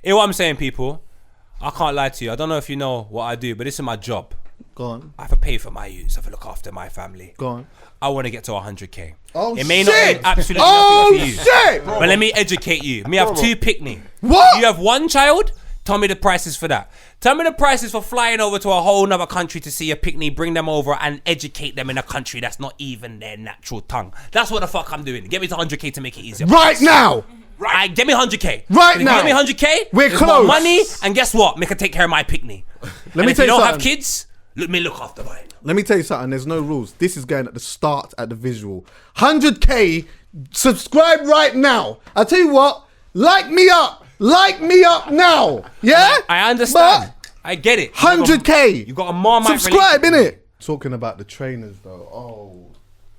Hear what I'm saying, people? I can't lie to you. I don't know if you know what I do, but this is my job. Go on. I have to pay for my use. I have to look after my family. Go on. I want to get to 100k. Oh, it may shit. not mean absolutely nothing for you. Shit. But let me educate you. Me have 2 picnic. What? You have 1 child? Tell me the prices for that. Tell me the prices for flying over to a whole nother country to see a picnic, bring them over and educate them in a country that's not even their natural tongue. That's what the fuck I'm doing. Get me to 100k to make it easier. Right now. Right, get me 100k. Right now. Get me 100k. We're there's close. more money, and guess what? Me can take care of my picnic. Let me and if tell you you don't have something. kids, let me look after mine. Let me tell you something. There's no rules. This is going at the start, at the visual. 100k. Subscribe right now. I tell you what. Like me up. Like me up now. Yeah? I understand. I get it. 100k. You got a Marmite Subscribe, innit? Talking about the trainers, though. Oh,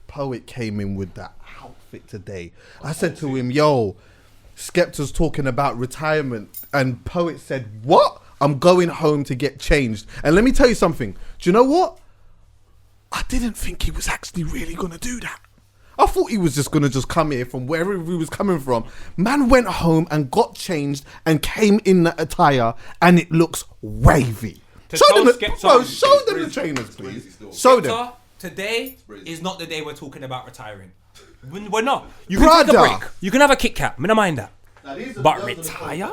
Poet came in with that outfit today. I said to him, yo, Skepta's talking about retirement. And Poet said, what? I'm going home to get changed. And let me tell you something. Do you know what? I didn't think he was actually really going to do that. I thought he was just going to just come here from wherever he was coming from. Man went home and got changed and came in the attire and it looks wavy. Show them the trainers, please. Show them. Today is not the day we're talking about retiring. We're not. You can take a break. You can have a Kit Kat. I don't mind that. But retire?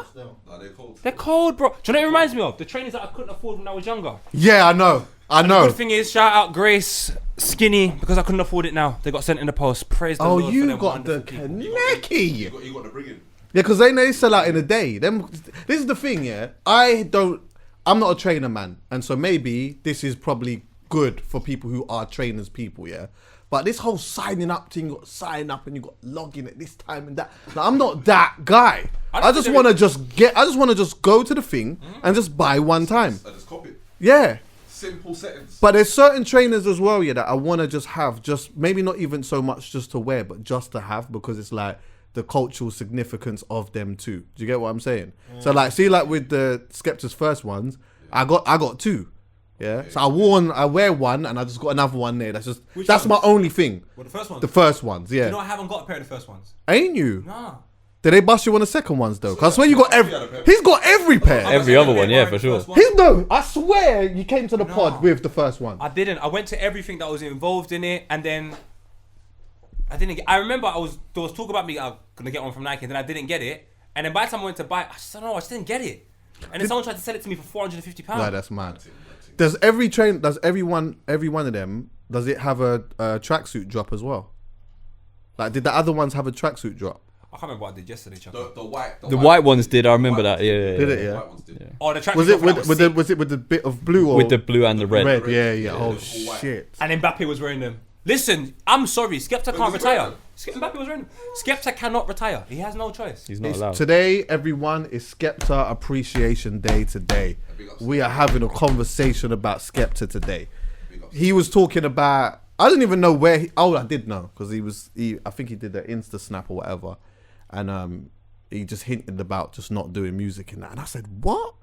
They're cold, bro. Do you know what it reminds me of? The trainers that I couldn't afford when I was younger. Yeah, I know. The good thing is, shout out Grace, Skinny, because I couldn't afford it now. They got sent in the post. Praise the Lord for them. You got the Kaneki. You got the bringing. Yeah, because they sell out in a day. This is the thing, yeah. I'm not a trainer, man. And so maybe this is probably good for people who are trainers people, yeah. But this whole signing up thing, you got to sign up and you got to log in at this time and that. Now, I'm not that guy. I just want to just go to the thing and just buy one time. I just copy it. Yeah. Simple settings. But there's certain trainers as well, yeah, that I want to just have, just maybe not even so much just to wear, but just to have, because it's like the cultural significance of them too. Do you get what I'm saying? So like, see, like with the Skepta's first ones, I got 2. Yeah. So I wear one and I just got another one there. That's my only thing. Well, the first ones? The first ones, yeah. You know I haven't got a pair of the first ones. Ain't you? Nah. Did they bust you on the second ones though? Cause I swear you got he's got every pair. Every other one, yeah, for sure. I swear you came to the pod with the first one. I didn't. I went to everything that was involved in it, and then I didn't get. I remember there was talk about me gonna get one from Nike, and then I didn't get it. And then by the time I went to buy it, I just don't know. I just didn't get it. And then someone tried to sell it to me for £450. Right, that's mad. Does every one of them, does it have a tracksuit drop as well? Like, did the other ones have a tracksuit drop? I can't remember what I did yesterday, Chuck. The white ones did. I remember that. Yeah. Did it? Yeah. The white ones did. Oh, the track Was it with the bit of blue or With the blue and the red. red? Yeah. Oh shit. And Mbappe was wearing them. Listen, I'm sorry, Skepta can't retire. Mbappe was wearing them. Skepta cannot retire. He has no choice. He's not allowed. Today, everyone, is Skepta Appreciation Day today. We are having a conversation about Skepta today. He was talking about, I didn't even know where I did know, because I think he did the Insta snap or whatever. And he just hinted about just not doing music and that. And I said, what?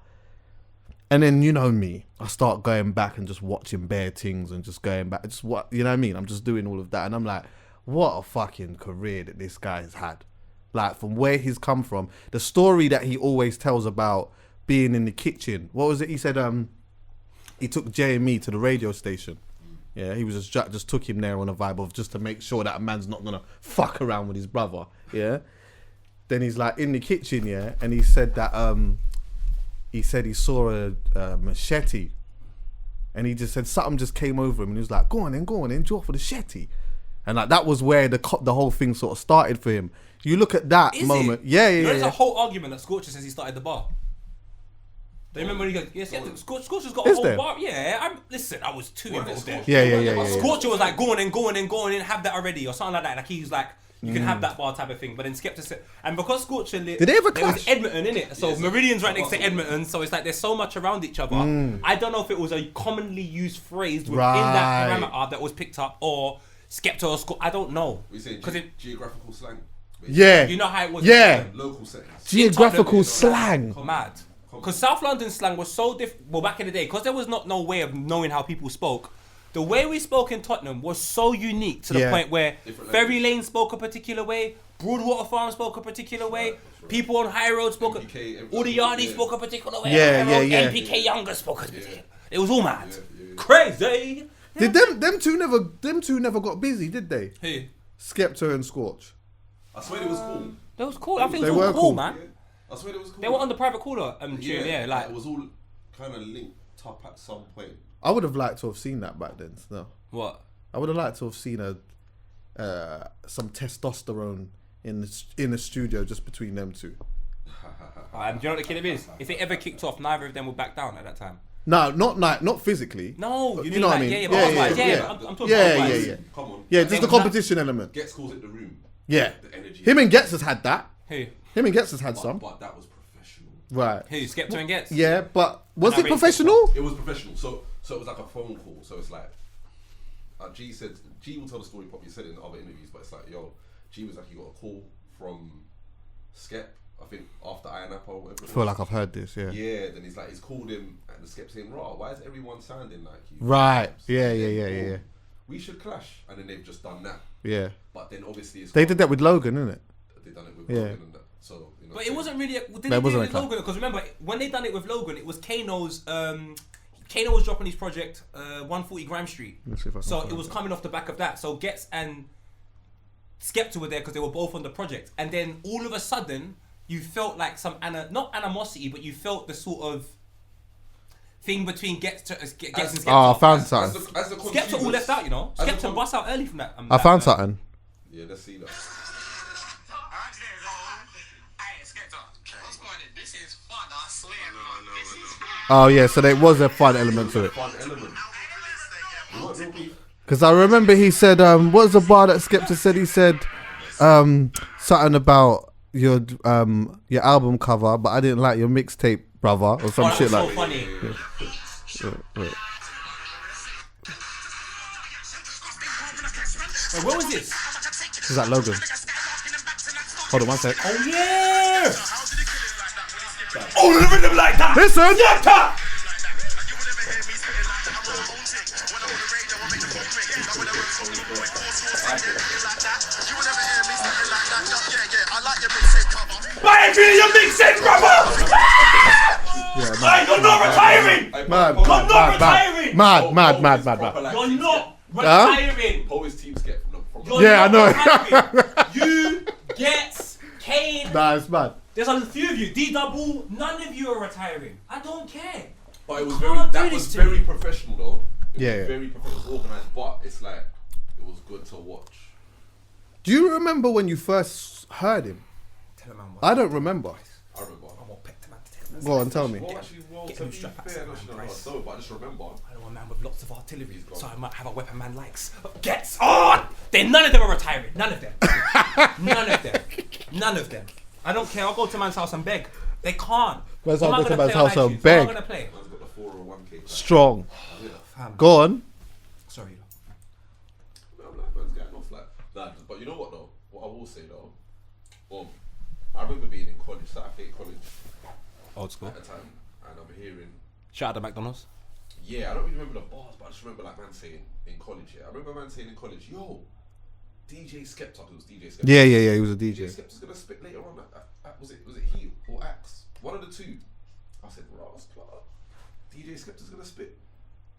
And then, you know me, I start going back and just watching bare things and just going back. Just what, you know what I mean? I'm just doing all of that. And I'm like, what a fucking career that this guy has had. Like, from where he's come from. The story that he always tells about being in the kitchen. What was it? He said he took JME to the radio station. Yeah, he was just took him there on a vibe of just to make sure that a man's not going to fuck around with his brother. Yeah. Then he's like in the kitchen, yeah, and he said that he saw a machete, and he just said something just came over him, and he was like, go on in, draw for the machete. And like that was where the whole thing sort of started for him. You look at that moment. Yeah. There's a whole argument that Scorcher says he started the bar. Do you remember when he goes, yes, Scorcher's got a whole bar? Yeah, listen, I was too involved there. Yeah. Scorcher was like, go on in, have that already, or something like that. Like he's like, you can have that bar type of thing. But then Skepta said, and because Scorcher did they ever clash? It was Edmonton, innit? So Meridian's right next to Edmonton, so it's like there's so much around each other. I don't know if it was a commonly used phrase within that parameter that was picked up, or Skepta or Scorcher. I don't know. We say geographical slang. Yeah. You know how it was. Yeah. Local settings. Geographical slang. Mad. Because South London slang was so different. Well, back in the day, because there was no way of knowing how people spoke. The way we spoke in Tottenham was so unique to the point where Ferry Lane spoke a particular way, Broadwater Farm spoke a particular way. People on High Road spoke. MPK, All the Yardies spoke a particular way. Yeah, High Road, yeah, yeah. MPK Younger spoke a particular. It was all mad. Yeah. Crazy. Did them two never got busy, did they? Who? Skepta and Scorch. I swear it was cool. That was cool. I think They it was were all cool, cool. man. I swear it was cool. They were on the private caller tune, yeah, like it was all kind of linked up at some point. I would have liked to have seen that back then. No, what? I would have liked to have seen some testosterone in the studio just between them two. Do you know what the kid is? If it ever kicked off, neither of them would back down at that time. No, not physically. No, you know what I mean? Yeah, but otherwise, I'm talking Yeah, about yeah, otherwise. yeah. Come on. Yeah, just the competition element. Gets calls it the room. Yeah, The energy. him and Getz has had that. Who? Him and Getz has had some. But that was professional. Right. Who? Skepta and Gets? Yeah, but was And it I rate professional? It was professional. So it was like a phone call. So it's like, G will tell the story properly. He said it in other interviews, but it's like, yo, G was like, he got a call from Skep, I think after Iron Apple or whatever. I feel like I've heard this. Yeah. Yeah, then he's called him and the Skep saying, "Raw, why is everyone sounding like you?" Right. Yeah, And yeah, then, yeah, boom, yeah. We should clash, and then they've just done that. Yeah. But then obviously it's They did that with Logan, innit? They done it with Yeah. Logan and that. So you know. But it wasn't really. Did That they do wasn't it with a Logan? Because remember, when they done it with Logan, it was Kano's. Kano was dropping his project, 140 Grime Street. Let's see if I can So find it was that. coming off the back of that. So Gets and Skepta were there because they were both on the project, and then all of a sudden you felt like some not animosity, but you felt the sort of thing between Gets and Skepta. Oh, I found as something. the Skepta all left out, you know. As a Skepta bust out early from that. I found something. Yeah, let's see that. Oh yeah, so there was a fun element to it. Fun element. What real beef? Because I remember he said, what was the bar that Skepta said? He said something about your album cover, but I didn't like your mixtape, brother, or some Oh, that shit was so like. funny. Wait. Wait, what was this? Is that Logan? Hold on one sec. Oh yeah! Oh, the rhythm like that. Listen. Skepta! Buy it for your mixtape, brother! Hey, you're not retiring! Mad, You're not retiring! mad. You're not retiring! Always team Skep from You're Yeah, I not know. retiring. You, Gets, Kane. Nah, it's mad. There's a few of you. D-Double, none of you are retiring. I don't care. But it was Can't do that this was to very me. professional though. It Yeah. was very professional, it was organised, but it's like it was good to watch. Do you remember when you first heard him? Tell a man what. I don't remember. I remember. I want peck to man to tell a man. Go on, tell me. Well, actually, get to him be strap back fair, to I man, don't know, Bryce. but I just remember. I know a man with lots of artillery, gone. so I might have a weapon man likes. Gets on! Then none of them are retiring. None of them. None of them. None of them. I don't care. I'll go to man's house and beg. They can't. Where's What am I'll I go to gonna man's play on house and iTunes? What beg? am I gonna play? Man's got the 401k. Strong. Fam. Go on. Sorry. I'm like, man's getting off like that. But you know what though? What I will say though, I remember being in college, Saturday college Old school. at the time, and I'm hearing. Shout out to McDonald's. Yeah, I don't really remember the bars, but I just remember like man saying in college. Yeah, I remember man saying in college, "Yo, DJ Skepta, it was DJ Skepta. Yeah, he was a DJ DJ. Skepta's gonna spit later on. Was it Heat or Axe? One of the two. I said, Ross, DJ Skepta's gonna spit.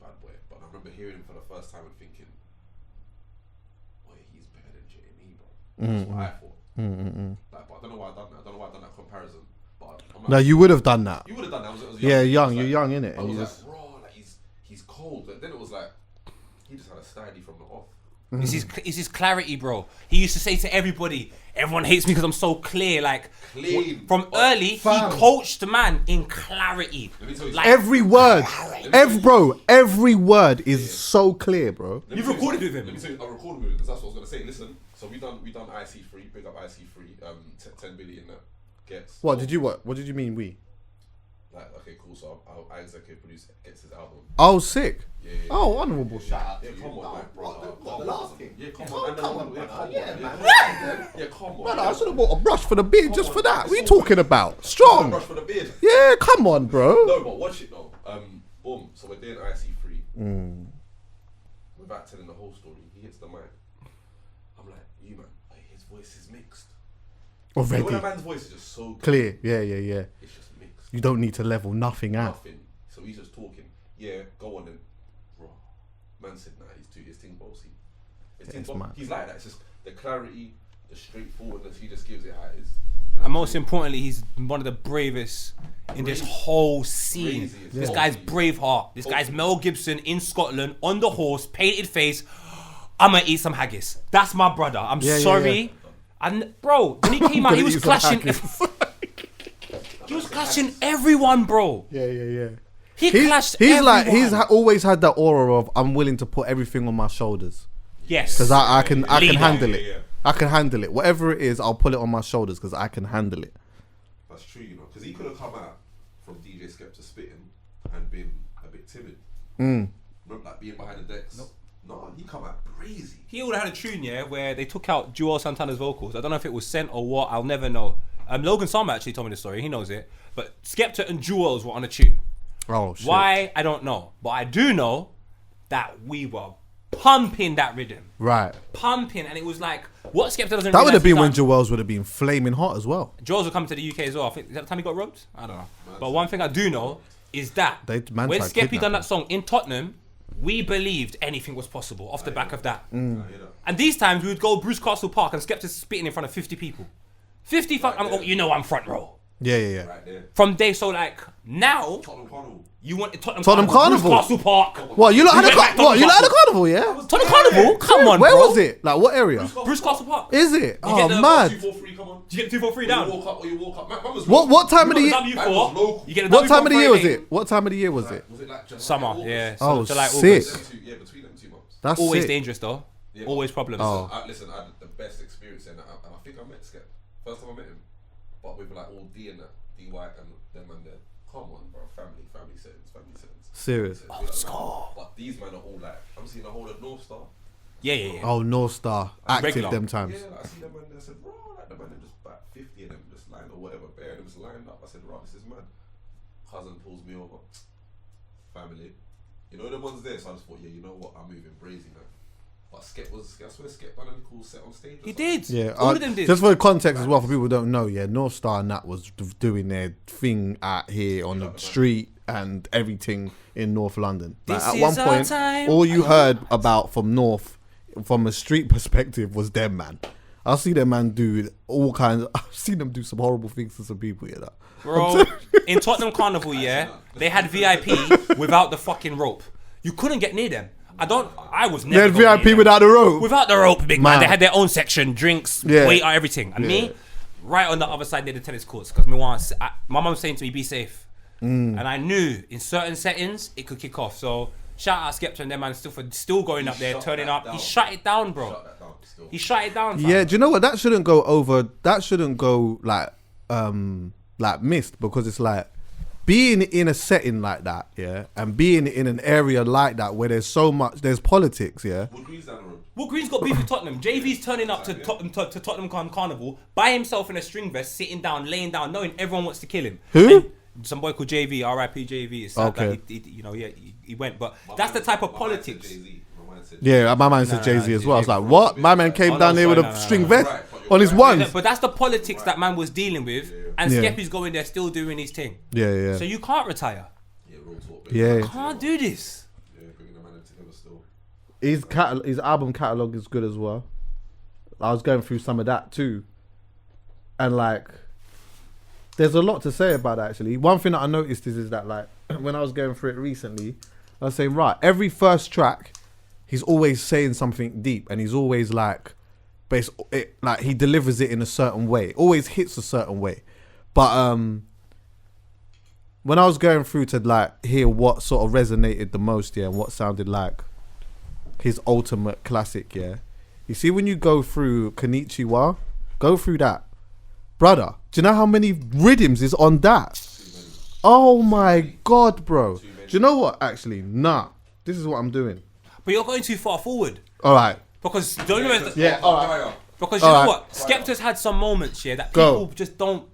Bad boy. But I remember hearing him for the first time and thinking, boy, he's better than JME, bro. That's what I thought. Like, but I don't know why I done that. I don't know why I done that comparison. But I'm like, No, you would have done that. you would have done that. I was Yeah, young. I was You're young, innit? I And was you like, just. raw, like he's cold. But then it was like, he just had a styly from the off. It's his clarity, bro. He used to say to everybody, everyone hates me because I'm so clear. Like, Clean. from early, Fam. he coached the man in clarity. Let me tell you Like, Every word, every word is so clear, bro. You've recorded with Let me him. tell you, I recorded with him because that's what I was gonna say. Listen, so we done IC3, big up IC3, 10 billion that gets. What did you what? What did you mean we? Like, okay, cool. So I executive produce gets his album. Oh, sick. Yeah. Oh, honourable shout out. Yeah, come on, man, bro. What, the last king? Yeah, come Oh, on. come on, Yeah, man. come on. Yeah, man. Yeah, come on. Brother, I should have bought a brush for the beard just for that. What are you talking about? Strong. Brush for the beard. Yeah, come on, bro. No, but watch it though. Boom. So we're doing IC3. Without telling the whole story, he hits the mic. I'm like, you man, his voice is mixed. Already. When a man's voice is just so Clear. Yeah. it's just mixed. You don't need to level nothing out. Nothing. So he's just talking. Yeah, go on then. Bro. Man said, nah, his thing's bossy. He's like that. It's just the clarity, the straightforwardness. He just gives it how it is. And most importantly, he's one of the bravest in this whole scene. Crazy. This Yeah. guy's Braveheart. This guy's Mel Gibson in Scotland on the horse, painted face. I'm gonna eat some haggis. That's my brother. I'm sorry. Yeah. And bro, when he came out, he was clashing. He was clashing everyone, bro. Yeah. He clashed He's everyone. like always had that aura of I'm willing to put everything on my shoulders Yes. because I can Leader. handle it. Yeah. I can handle it. Whatever it is, I'll put it on my shoulders because I can handle it. That's true, you know, because he could have come out from DJ Skepta spitting and been a bit timid. Remember, like being behind the decks. No, he come out crazy. He would have had a tune, yeah, where they took out Joel Santana's vocals. I don't know if it was sent or what. I'll never know. Logan Sama actually told me the story. He knows it. But Skepta and Jewels were on a tune. Oh shit! Why? I don't know. But I do know that we were pumping that rhythm. Right. Pumping. And it was like, what Skepta doesn't That would have realise been when he's done- Joel's would have been flaming hot as well. Joel's will come to the UK as well. I think, is that the time he got robbed? I don't know. But one thing I do know is that Man when tried Skeppy kidnap done him. that song in Tottenham, we believed anything was possible off the back of that. You know. And these times we would go Bruce Castle Park and Skepta's spitting in front of 50 people. 50 fuck, I'm front row. Yeah. Right there. From day, so like now Tottenham Carnival. you want Tottenham Carnival? Bruce Castle Park. What you lot had We went back a what? You lot had a Tottenham carnival, yeah? Tottenham Carnival? Come on, Where bro. was it? Like what area? Bruce Castle Park. Is it? Oh get the- mad! 243, come on. You get the 2 for 3 You down. walk up. Man was What time of the You year? got the Man was W4. local. You get a What time of the W4 year was Friday. it? What time of the year was it? Was it like July, Summer, August? yeah. Oh, July, sick. August. Between them 2 months. That's Always sick. dangerous though. Yeah. Always problems. Oh. Listen, I had the best experience and I think I met Skep. First time I met him. But with like all D and that, DY and them and there. Come on, bro. Family settings. Serious. But these men are all like, I'm seeing the whole of North Star. Yeah. Oh, North Star active Regular. them times. Yeah, like, I see them and I said, bro, like the man them just about 50 of them just lined or whatever, bare them just lined up. I said, bro, this is mad. Cousin pulls me over. Family. You know the ones there, so I just thought, yeah, you know what, I'm moving brazy now. But I swear Skep done a cool set on stage. He did. Yeah, All of them did. Just for context as well, for people who don't know, yeah, North Star and that was doing their thing out here on the street and everything in North London. Like, This at one is our point, time. all you heard about from North, from a street perspective, was them, man. I see them man do all kinds. I've seen them do some horrible things to some people, you know. Bro, in Tottenham Carnival, yeah, they had VIP without the fucking rope. You couldn't get near them. I was They never had going near VIP them. without the rope. Without the rope, big man. Man. They had their own section, drinks, Yeah. waiter, everything. And me, right on the other side near the tennis courts, because my mum was saying to me, be safe. And I knew in certain settings, it could kick off. So shout out Skepta and them man still going up there, shut turning that up. down. He shut it down, bro. Shut that down still. He shut it down, fam. Yeah, do you know what? That shouldn't go over. That shouldn't go like missed, because it's like being in a setting like that, yeah, and being in an area like that where there's politics, yeah. Wood Green's down the road. Wood Green's got beef with Tottenham. JV's turning up to Tottenham Carnival by himself in a string vest, sitting down, laying down, knowing everyone wants to kill him. Who? And some boy called JV, R.I.P. JV. It's sad Okay. that he went, but that's the type of politics. Yeah, my man said Jay-Z as well. I was like, Jay-Z. what? My man came Oh, down no, there with sorry, a no, string no. vest Right, but you're on his right. ones. But that's the politics that man was dealing with, and Yeah. Skeppy's going there still doing his thing. Yeah. So you can't retire. Yeah, real talk. Yeah. Can't do this. Yeah, bringing the man together still. His album catalog is good as well. I was going through some of that too, and like, there's a lot to say about that, actually. One thing that I noticed is that like when I was going through it recently, I was saying, right, every first track, he's always saying something deep, and he's always like, like he delivers it in a certain way, always hits a certain way. But when I was going through to like hear what sort of resonated the most, yeah, and what sounded like his ultimate classic, yeah. You see, when you go through Konnichiwa, go through that, brother. Do you know how many rhythms is on that? Oh my god, bro. Do you know what? Actually, nah. This is what I'm doing. But you're going too far forward. All right. Because don't you know? Yeah. All right. Because you know Alright. what? Skepta's had some moments here that Go. people just don't.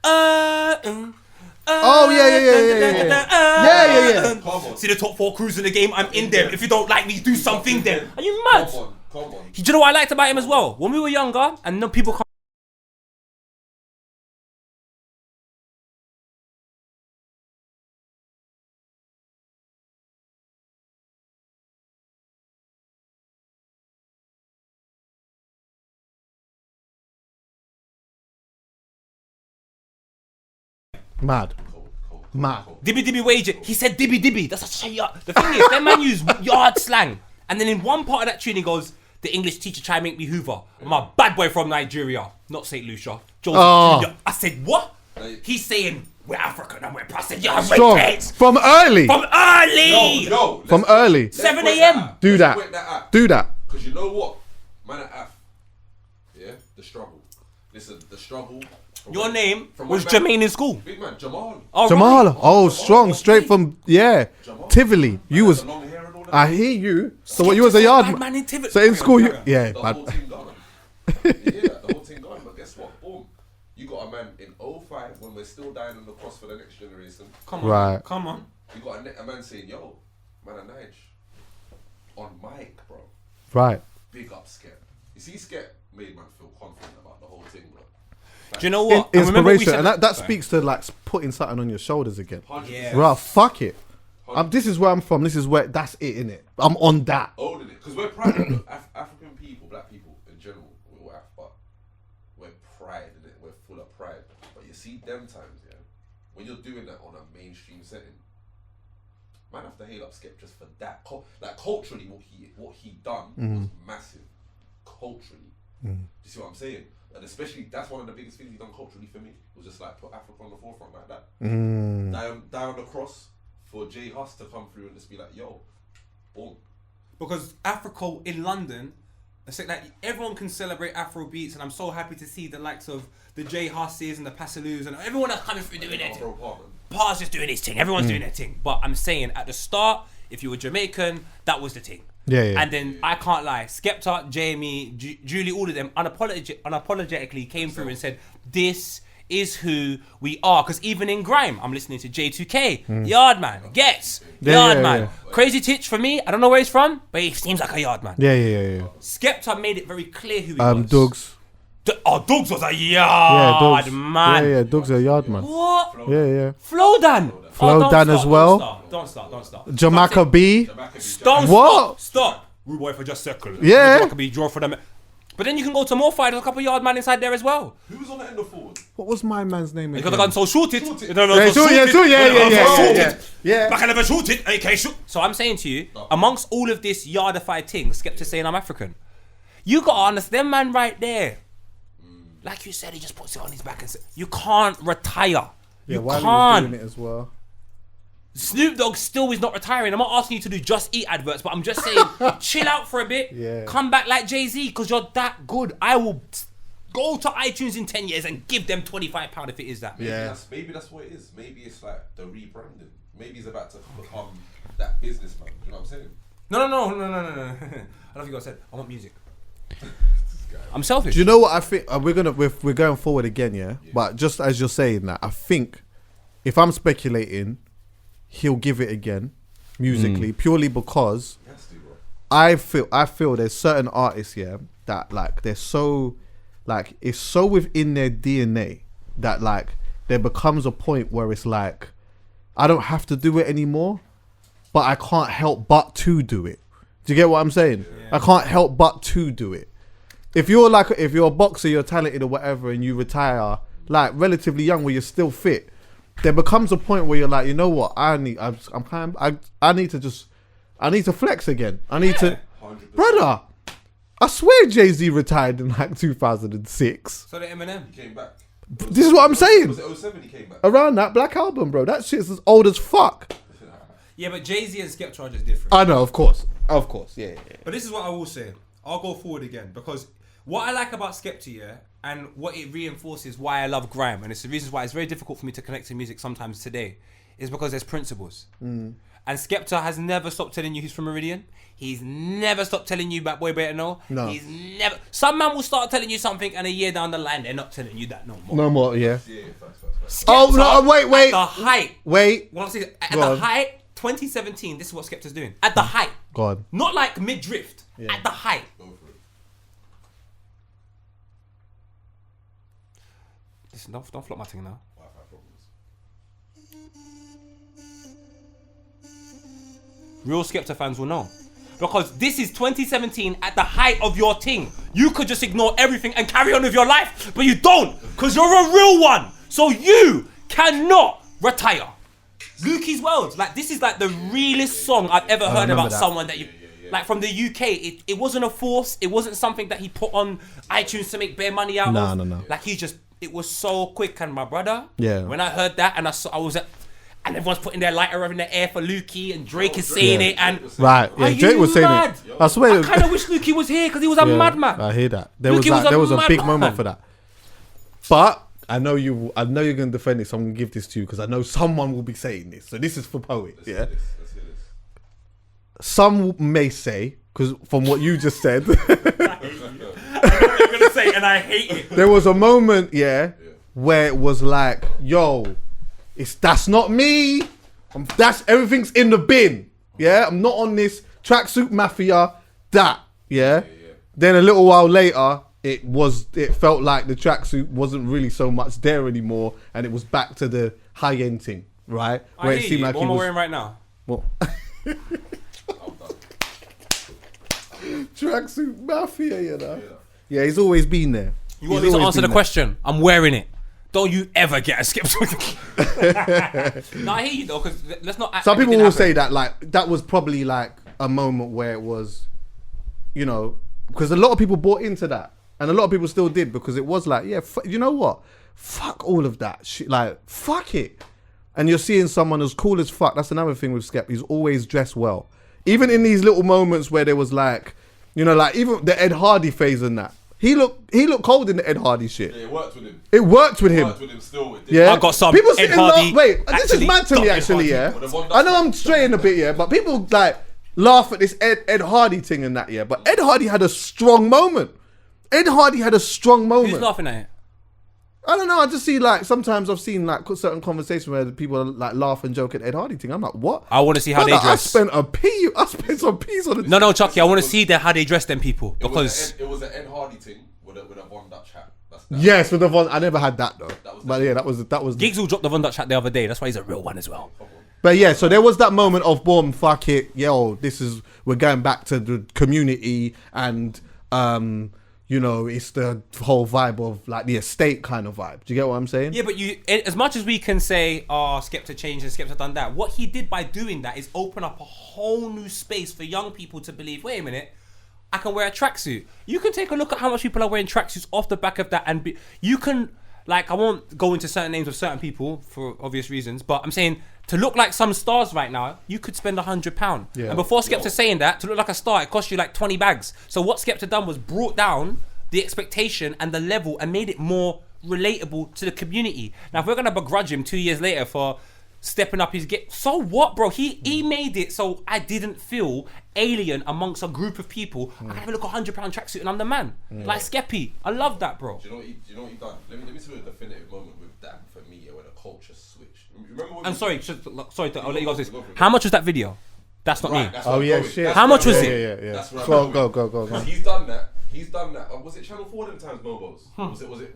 Oh yeah. Come on. See the top 4 crews in the game. I'm in them. If you don't like me, do something then. Are you mad? Come on. Do you know what I liked about him as well? When we were younger, and no people. Mad. Mad. Dibby dibby wage. He said dibby dibby. That's such a yard. The thing is, that man use yard slang. And then in one part of that tune, he goes, the English teacher try and make me Hoover. I'm a bad boy from Nigeria. Not St. Lucia. Joseph Jr. I said, what? He's saying, we're African and we're processed. Yeah, Strong. From early. From early. Yo, From early. 7 a.m. Do that. Do that. Because you know what? Man at Af. Yeah? The struggle. Listen, the struggle. Your name From was one man- Jermaine in school. Big man, Jamal. Oh, Jamal. right. Oh, strong. Straight from, Jamal. Tivoli. You was, The long hair and all that. I hear you. So what, you was a yard Bad man in Tivoli. So in school, you, yeah. The Bad. whole team gone. You hear that? The whole team gone. But guess what? Boom. You got a man in 05 when we're still dying on the cross for the next generation. Come on. Right. Come on. You got a man saying, yo, man at Nige. On mic, bro. Right. Big up Skep. You see, Skep made man feel confident about the whole thing, bro. Do you know what? I remember we Inspiration. said- And that Sorry. speaks to like putting something on your shoulders again. 100%. Yeah. Bruh, fuck it. This is where I'm from. This is where, that's it, innit? I'm on that. Owning it. Because we're proud of African people, black people in general, we're Af, but we're pride in it. We're full of pride. But you see them times, yeah, when you're doing that on a mainstream setting, man have to hail up Skep just for that. Like culturally, what he done was massive. Culturally. Do you see what I'm saying? And especially, that's one of the biggest things he done culturally for me. Was just like put Africa on the forefront like that. Die on the cross for Jay Huss to come through and just be like, yo, boom. Because Afro in London, it's like everyone can celebrate Afro beats, and I'm so happy to see the likes of the Jay Husses and the Passalus and everyone that's coming through doing their thing. Pa's just doing his thing. Everyone's doing their thing. But I'm saying at the start, if you were Jamaican, that was the thing. Yeah. And then I can't lie, Skepta, Jamie, Julie, all of them unapologetically came through and said, "This is who we are." Because even in grime, I'm listening to J2K, Yardman, Gets, Yardman. Yeah. Crazy Titch for me. I don't know where he's from, but he seems like a Yardman. Yeah. Skepta made it very clear who he was. Doug's. Doug's was a Yeah, yard Doug's. man. Yeah, Doug's a yard man. What? Yeah. Flo Dan. Flo Dan as well. Don't start. Jamaica B. Stop. Rude boy for just a second. Yeah. Jamaica B, draw for them. But then you can go to more fight. There's a couple yard man inside there as well. Who was on the end of forward? What was my man's name You again? could have gone so shoot it. Yeah. Back and never shoot it. AK shoot. So I'm saying to you, amongst all of this yardified things, Skepta saying I'm African, you gotta understand, them man right there. Like you said, he just puts it on his back and says, you can't retire. You Wiley was can't. doing it as well. Snoop Dogg still is not retiring. I'm not asking you to do Just Eat adverts, but I'm just saying, chill out for a bit. Yeah. Come back like Jay-Z, because you're that good. I will go to iTunes in 10 years and give them £25 if it is that. Maybe that's what it is. Maybe it's like the rebranding. Maybe he's about to become that businessman. You know what I'm saying? No. I love you guys said, I want music. I'm selfish. Do you know what I think? We're going forward again, yeah? But just as you're saying that, I think if I'm speculating, he'll give it again musically, purely because I feel there's certain artists here that like they're so like it's so within their DNA that like there becomes a point where it's like I don't have to do it anymore, but I can't help but to do it. Do you get what I'm saying? Yeah. I can't help but to do it. If you're a boxer, you're talented or whatever, and you retire like relatively young where you're still fit, there becomes a point where you're like, you know what? I need to flex again. I need to, 100%. brother. I swear Jay-Z retired in like 2006. So the Eminem He came back. This is what I'm saying. Was it 07 he came back? Around that Black Album, bro. That shit's as old as fuck. Yeah, but Jay-Z and Skepta are just different. I know, of course. Yeah. But this is what I will say. I'll go forward again because what I like about Skepta, and what it reinforces why I love grime, and it's the reasons why it's very difficult for me to connect to music sometimes today, is because there's principles. And Skepta has never stopped telling you he's from Meridian. He's never stopped telling you Bad Boy Better Know. No. He's never... Some man will start telling you something and a year down the line, they're not telling you that no more. No more, yeah. Skepta, Oh, no, wait. At the height. Wait. What I'm saying, at the height, 2017, this is what Skepta's doing. At the height. God. Not like mid-drift. Yeah. At the height. Listen, don't flop my thing now. Real Skepta fans will know. Because this is 2017 at the height of your thing. You could just ignore everything and carry on with your life, but you don't, because you're a real one. So you cannot retire. Lukey's World, like this is like the realest song I've ever heard about someone that you, like from the UK. It wasn't a force. It wasn't something that he put on iTunes to make bare money out of. No. Like it was so quick. And my brother, Yeah. when I heard that, and I was at, and everyone's putting their lighter in the air for Lukey, and Drake is saying it, and Right, yeah, Drake was saying mad? it. I swear. I kind of wish Lukey was here because he was a madman. I hear that. There Lukey was a big madman. moment for that. But I know you're gonna defend it, so I'm gonna give this to you because I know someone will be saying this. So this is for poets, yeah. Let's hear this. Some may say, because from what you just said, I know what you're gonna say, and I hate it. there was a moment, where it was like, yo, that's not me. That's everything's in the bin. Yeah, I'm not on this tracksuit mafia. Yeah. Then a little while later, it felt like the tracksuit wasn't really so much there anymore, and it was back to the high end thing, right? Where it seemed like what am I wearing right now? What? Tracksuit mafia, you know. Yeah, he's always been there. You want me to answer the question? I'm wearing it. Don't you ever get a Skepta. No, I hear you though, because let's not. Some people will say that like that was probably like a moment where it was, you know, because a lot of people bought into that, and a lot of people still did because it was like, yeah, you know what, fuck all of that shit, like fuck it. And you're seeing someone as cool as fuck. That's another thing with Skep. He's always dressed well, even in these little moments where there was like, you know, like even the Ed Hardy phase and that. He looked cold in the Ed Hardy shit. Yeah, it worked with him. It worked with him. Still. Yeah, I got some people Ed sitting Hardy. wait, this is mad to me actually. Yeah, I know I'm straying a bit, yeah, but people like laugh at this Ed Hardy thing and that, yeah. But Ed Hardy had a strong moment. Ed Hardy had a strong moment. Who's laughing at it? I don't know. I just see like sometimes I've seen like certain conversations where people like laugh and joke at Ed Hardy thing. I'm like, what? I want to see how they dress. I spent some peas on it. No, Chucky. I want to see how they dress them people because it was an Ed Hardy thing with a Von Dutch hat. Yes, with the Von. I never had that though. But yeah, that was. Giggs will drop the Von Dutch hat the other day. That's why he's a real one as well. But yeah, so there was that moment of boom, fuck it, yo, we're going back to the community and you know, it's the whole vibe of like the estate kind of vibe. Do you get what I'm saying? Yeah, but as much as we can say, Skepta changed and Skepta done that, what he did by doing that is open up a whole new space for young people to believe, wait a minute, I can wear a tracksuit. You can take a look at how much people are wearing tracksuits off the back of that, and you can, like, I won't go into certain names of certain people for obvious reasons, but I'm saying to look like some stars right now, you could spend £100. Yeah. And before Skepta saying that, to look like a star, it cost you like 20 bags. So what Skepta done was brought down the expectation and the level and made it more relatable to the community. Now, if we're gonna begrudge him 2 years later for stepping up his game, so what, bro? He made it so I didn't feel alien amongst a group of people. I can have a look £100 tracksuit and I'm the man. Like Skeppy. I love that, bro. Do you know what he done? Let me see a definitive moment with that for me, yeah, where the culture switched. Remember when I'm sorry, I'll let you go with this. How much was that video? That's not me. Oh yeah, shit. How much was it? Yeah. That's where Go. He's done that. Was it Channel 4 them times, Mobos?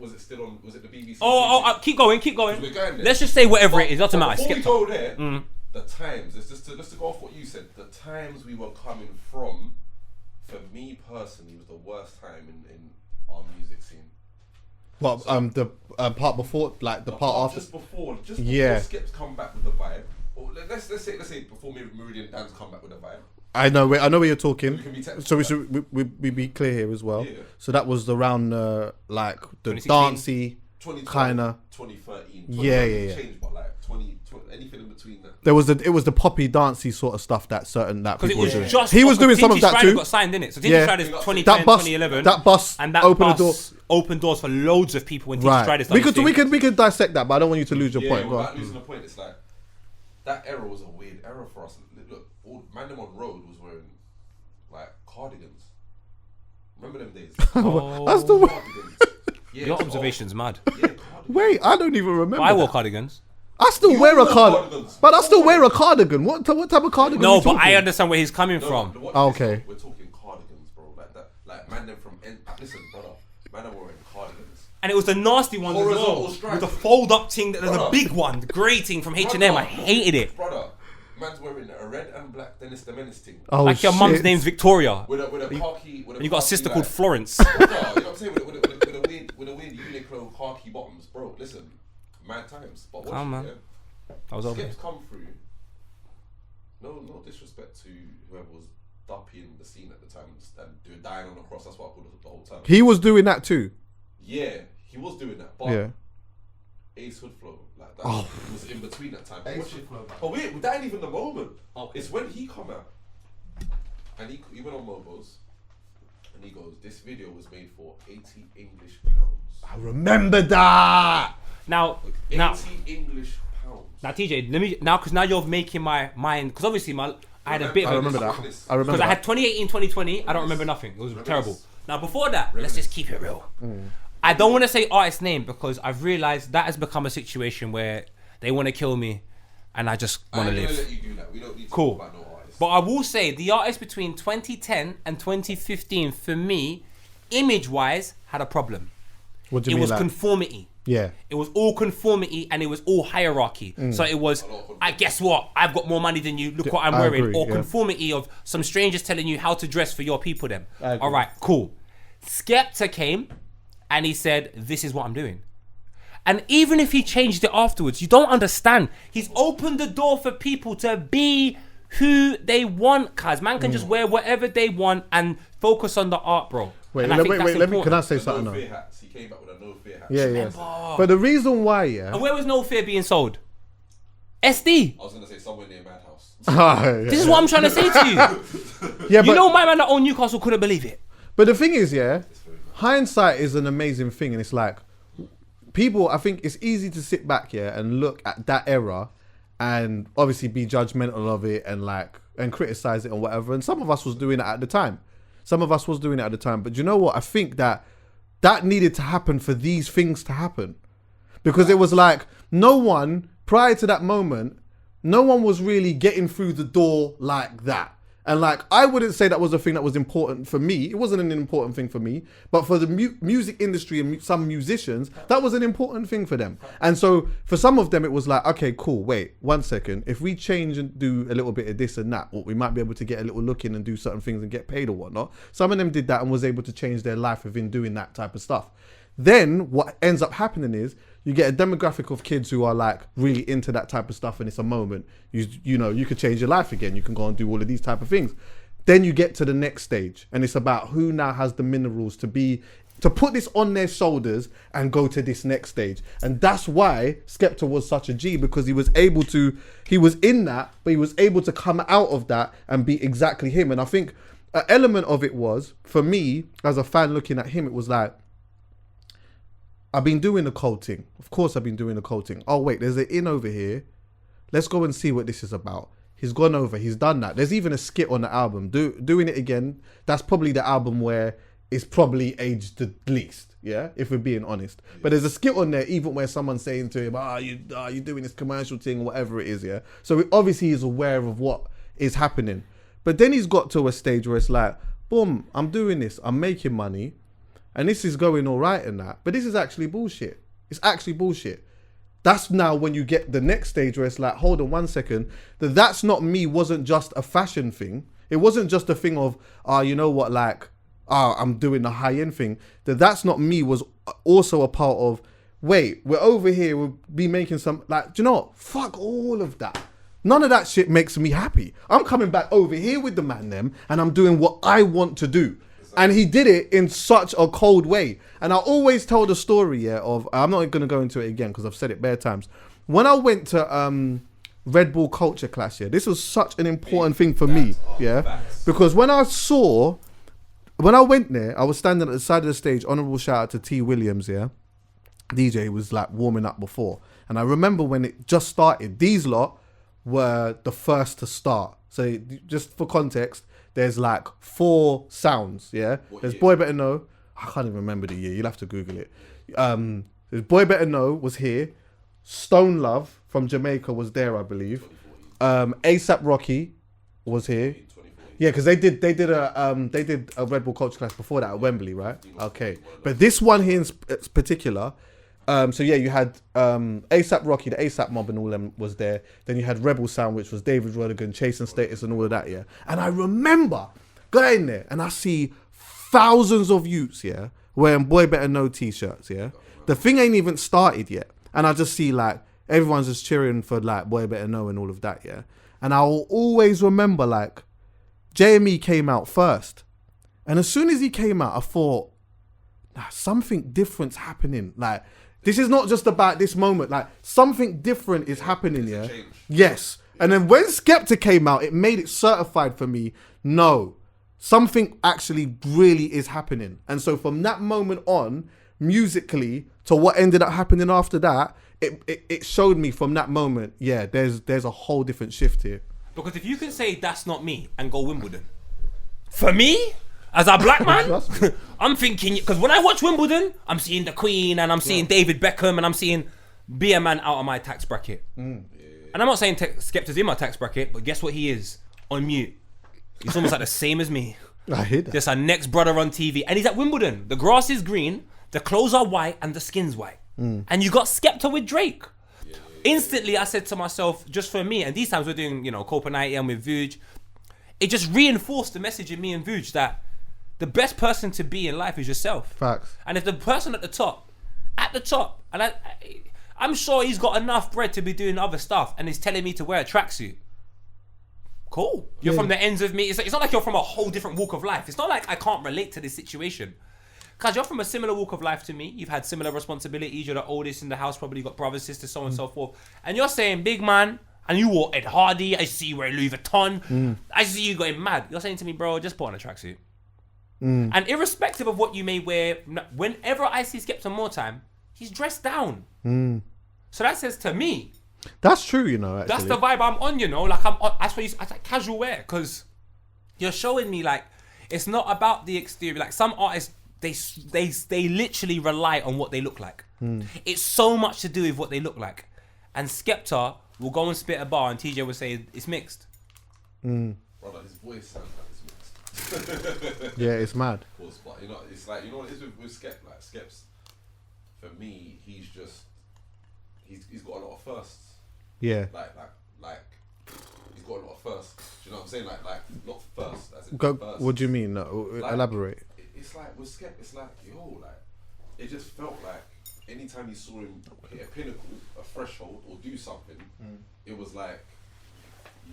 Was it still on? Was it the BBC? Keep going. We're going there. Let's just say whatever it is. Doesn't matter. Before we Skip go there, the times. Just to go off what you said. The times we were coming from, for me personally, was the worst time in our music scene. What? The part before, like the part after. Just before Skips come back with the vibe. Or let's say before Meridian Dance come back with the vibe. I know where you're talking. So we right? should we be clear here as well. Yeah. So that was around like the 2016? dancey 2012, kind of. 2013. Yeah. Changed, but like 20, anything in between that. It was the poppy dancey sort of stuff that because it people was were doing. just He was doing some of that Strider too. got signed in it. So Tinty Yeah. Strider's 2010, That bus, 2011. that bus and that opened bus the door. opened doors for loads of people when Tinty Right. Strider started. We could dissect that, but I don't want you to lose your point. Go without on. losing the point, it's like that era was a weird era for us. Look, all Mandem on Road was wearing like cardigans. Remember them days? That's the way. Cardigans. Yeah, Your it's observation's mad. old. Yeah, cardigans. Wait, I don't even remember. I wore that. cardigans. I still wear a wore cardigan, cardigans. but I still wear a cardigan. What type of cardigan? No, are you but I talking? understand where he's coming from. Watch Oh, this, okay. We're talking cardigans, bro. Like that. Like Mandem from. Listen, brother. Mandem were wearing cardigans. And it was the nasty ones as Horizontal well. stripes. With the fold-up thing, the Brother. big one, the grey thing from H&M. I Brother. hated it. Brother, man's wearing a red and black Dennis the Menace thing. Oh, Like your mum's shit. name's Victoria. With a khaki. And you got a sister called Florence. Brother, you know what I'm saying? With a weird Uniqlo khaki bottoms, bro. Listen, mad times. But Calm, man. I was over Skips here. come through. No disrespect to whoever was dupping the scene at the time and dying on the cross. That's what I called it the whole time. He was doing that too. Yeah, he was doing that. But Yeah. Ace Hood flow, like that was in between that time. But wait, that ain't even the moment. It's when he come out and he went on Mobos and he goes, "This video was made for 80 English pounds." I remember that. Now, 80 English pounds. now, TJ, because now you're making my mind, because obviously I had a bit I of remember that. I remember because I that. had 2018, 2020. I don't remember nothing. It was terrible. Now, before that, let's just keep it real. I don't want to say artist name because I've realized that has become a situation where they want to kill me, and I just want to I'm gonna live. let you do that. We don't need to Cool. talk about no artists. But I will say the artist between 2010 and 2015 for me, image-wise, had a problem. What do It you mean? was Like, conformity. yeah. It was all conformity and it was all hierarchy. So it was, I guess what? I've got more money than you. Look what I'm I wearing. agree, or yeah. conformity of some strangers telling you how to dress for your people. Then, I agree. all right, cool. Skepta came and he said, "This is what I'm doing." And even if he changed it afterwards, you don't understand. He's opened the door for people to be who they want. Cause man can just wear whatever they want and focus on the art, bro. Wait, And I let think me. that's Can I important. say The something no now? fear hats. He came back with a no fear hat. Yeah, yeah. But the reason why, yeah. And where was No Fear being sold? SD. I was gonna say somewhere near Madhouse. This is what I'm trying to say to you. Yeah, You know my man that owned Newcastle couldn't believe it. But the thing is, yeah, hindsight is an amazing thing, and it's like people. I think it's easy to sit back, yeah, and look at that era, and obviously be judgmental of it and criticize it and whatever. And some of us was doing it at the time. But you know what? I think that needed to happen for these things to happen, because it was like no one prior to that moment, no one was really getting through the door like that. And like, I wouldn't say that was a thing that was important for me. It wasn't an important thing for me, but for the music industry and some musicians, that was an important thing for them. And so for some of them, it was like, okay, cool. Wait 1 second. If we change and do a little bit of this and that, or we might be able to get a little look in and do certain things and get paid or whatnot. Some of them did that and was able to change their life within doing that type of stuff. Then what ends up happening is you get a demographic of kids who are like really into that type of stuff, and it's a moment. You know, you could change your life again. You can go and do all of these type of things. Then you get to the next stage, and it's about who now has the minerals to put this on their shoulders and go to this next stage. And that's why Skepta was such a G, because he was in that, but he was able to come out of that and be exactly him. And I think an element of it was, for me as a fan looking at him, it was like, I've been doing the cold thing. Of course I've been doing the cold thing. Oh wait, there's an in over here. Let's go and see what this is about. He's gone over, he's done that. There's even a skit on the album. Doing it again, that's probably the album where it's probably aged the least, yeah? If we're being honest. But there's a skit on there, even where someone's saying to him, you're doing this commercial thing, whatever it is, yeah? So obviously he's aware of what is happening. But then he's got to a stage where it's like, boom, I'm doing this, I'm making money, and this is going all right and that. But this is actually bullshit. It's actually bullshit. That's now when you get the next stage where it's like, hold on 1 second. That's not me wasn't just a fashion thing. It wasn't just a thing of, you know what, like, I'm doing the high end thing. That's not me was also a part of, wait, we're over here, we'll be making some, like, do you know what? Fuck all of that. None of that shit makes me happy. I'm coming back over here with the man them, and I'm doing what I want to do. And he did it in such a cold way. And I always tell the story, yeah, of, I'm not going to go into it again because I've said it bare times. When I went to Red Bull Culture Clash, yeah, this was such an important thing for me, yeah. Because when I went there, I was standing at the side of the stage, honourable shout out to T. Williams, yeah. DJ was like warming up before. And I remember when it just started, these lot were the first to start. So just for context, there's like 4 sounds, yeah? There's Boy Better Know. I can't even remember the year. You'll have to Google it. There's Boy Better Know was here. Stone Love from Jamaica was there, I believe. ASAP Rocky was here. Yeah, because they did a Red Bull Culture Clash before that at Wembley, right? Okay. But this one here in particular, so yeah, you had ASAP Rocky, the ASAP Mob and all them was there. Then you had Rebel Sound, which was David Rodigan, Chase and Status and all of that, yeah. And I remember going there and I see thousands of youths, yeah, wearing Boy Better Know t-shirts, yeah. The thing ain't even started yet. and I just see like everyone's just cheering for like Boy Better Know and all of that, yeah. And I will always remember like JME came out first, and as soon as he came out, I thought, nah, something different's happening. Like this is not just about this moment. Like something different is happening, yeah. Yes. And then when Skepta came out, it made it certified for me. No, something actually really is happening. And so from that moment on, musically, to what ended up happening after that, it showed me from that moment, yeah, there's a whole different shift here. Because if you can say that's not me and go Wimbledon, for me, as a black man, I'm thinking, because when I watch Wimbledon, I'm seeing the Queen and I'm seeing David Beckham and I'm seeing be a man out of my tax bracket. And I'm not saying Skepta's in my tax bracket, but guess what he is? On mute. He's almost like the same as me. I hear that. Just our next brother on TV. And he's at Wimbledon. The grass is green, the clothes are white, and the skin's white. And you got Skepta with Drake. Instantly, I said to myself, just for me, and these times we're doing, Copenhagen with Vuj, it just reinforced the message in me and Vuj that the best person to be in life is yourself. Facts. And if the person at the top, and I'm sure he's got enough bread to be doing other stuff, and he's telling me to wear a tracksuit. Cool. You're from the ends of me. It's not like you're from a whole different walk of life. It's not like I can't relate to this situation. Because you're from a similar walk of life to me. You've had similar responsibilities. You're the oldest in the house. Probably got brothers, sisters, so on and so forth. And you're saying, big man, and you wore Ed Hardy. I see you wearing Louis Vuitton. I see you going mad. You're saying to me, bro, just put on a tracksuit. And irrespective of what you may wear, whenever I see Skepta more time, he's dressed down. So that says to me, that's true, actually. That's the vibe I'm on, like I'm on, that's what I like casual wear, because you're showing me like it's not about the exterior. Like some artists, they literally rely on what they look like. It's so much to do with what they look like. And Skepta will go and spit a bar, and TJ will say it's mixed. Brother, his voice sounds like it's mixed. Yeah, it's mad. But it's like what it is with Skep. Like Skeps, for me, he's got a lot of firsts. Yeah. Like he's got a lot of firsts. Do you know what I'm saying? Like not first. As in first. What do you mean? No, elaborate. It's like with Skep, it's like it just felt like anytime you saw him hit a pinnacle, a threshold, or do something, it was like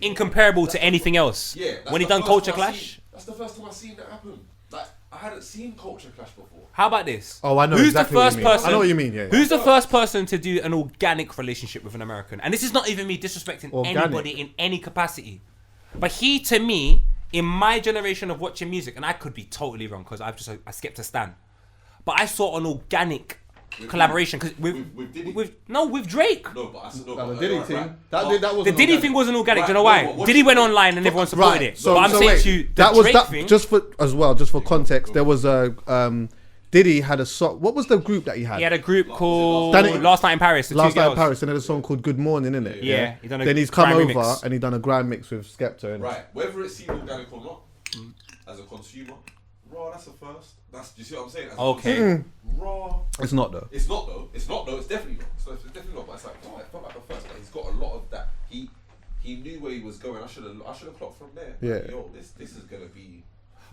incomparable to anything else. Yeah. When he done Culture Clash. That's the first time I seen that happen. Like I hadn't seen Culture Clash before. How about this? Oh, I know Who's exactly the first what you mean. person? I know what you mean. Yeah. Who's the first person to do an organic relationship with an American? And this is not even me disrespecting anybody in any capacity, but he, to me, in my generation of watching music, and I could be totally wrong because I've just a Skepta stan, but I saw an organic collaboration because with Drake. No, but I said the Diddy thing. That was the Diddy thing wasn't organic. Do you know why? Diddy went online and everyone supported it. So, but I'm saying to you, that was Drake that thing, just for context. There was a Diddy had a song. What was the group that he had? He had a group called Last Last Night in Paris. Last Night in Paris, and had a song called Good Morning, innit? Yeah. Then he's come grime over remix. and he done a grime mix with Skepta. Innit? Right, whether it's seen organic or not, as a consumer, raw, that's a first. Do you see what I'm saying? As a consumer, raw. It's not though. It's not though. It's definitely not. So it's definitely not. But it's like, it felt like a first. But he's got a lot of that. He knew where he was going. I should have clocked from there. Yeah. Like, yo, this is gonna be.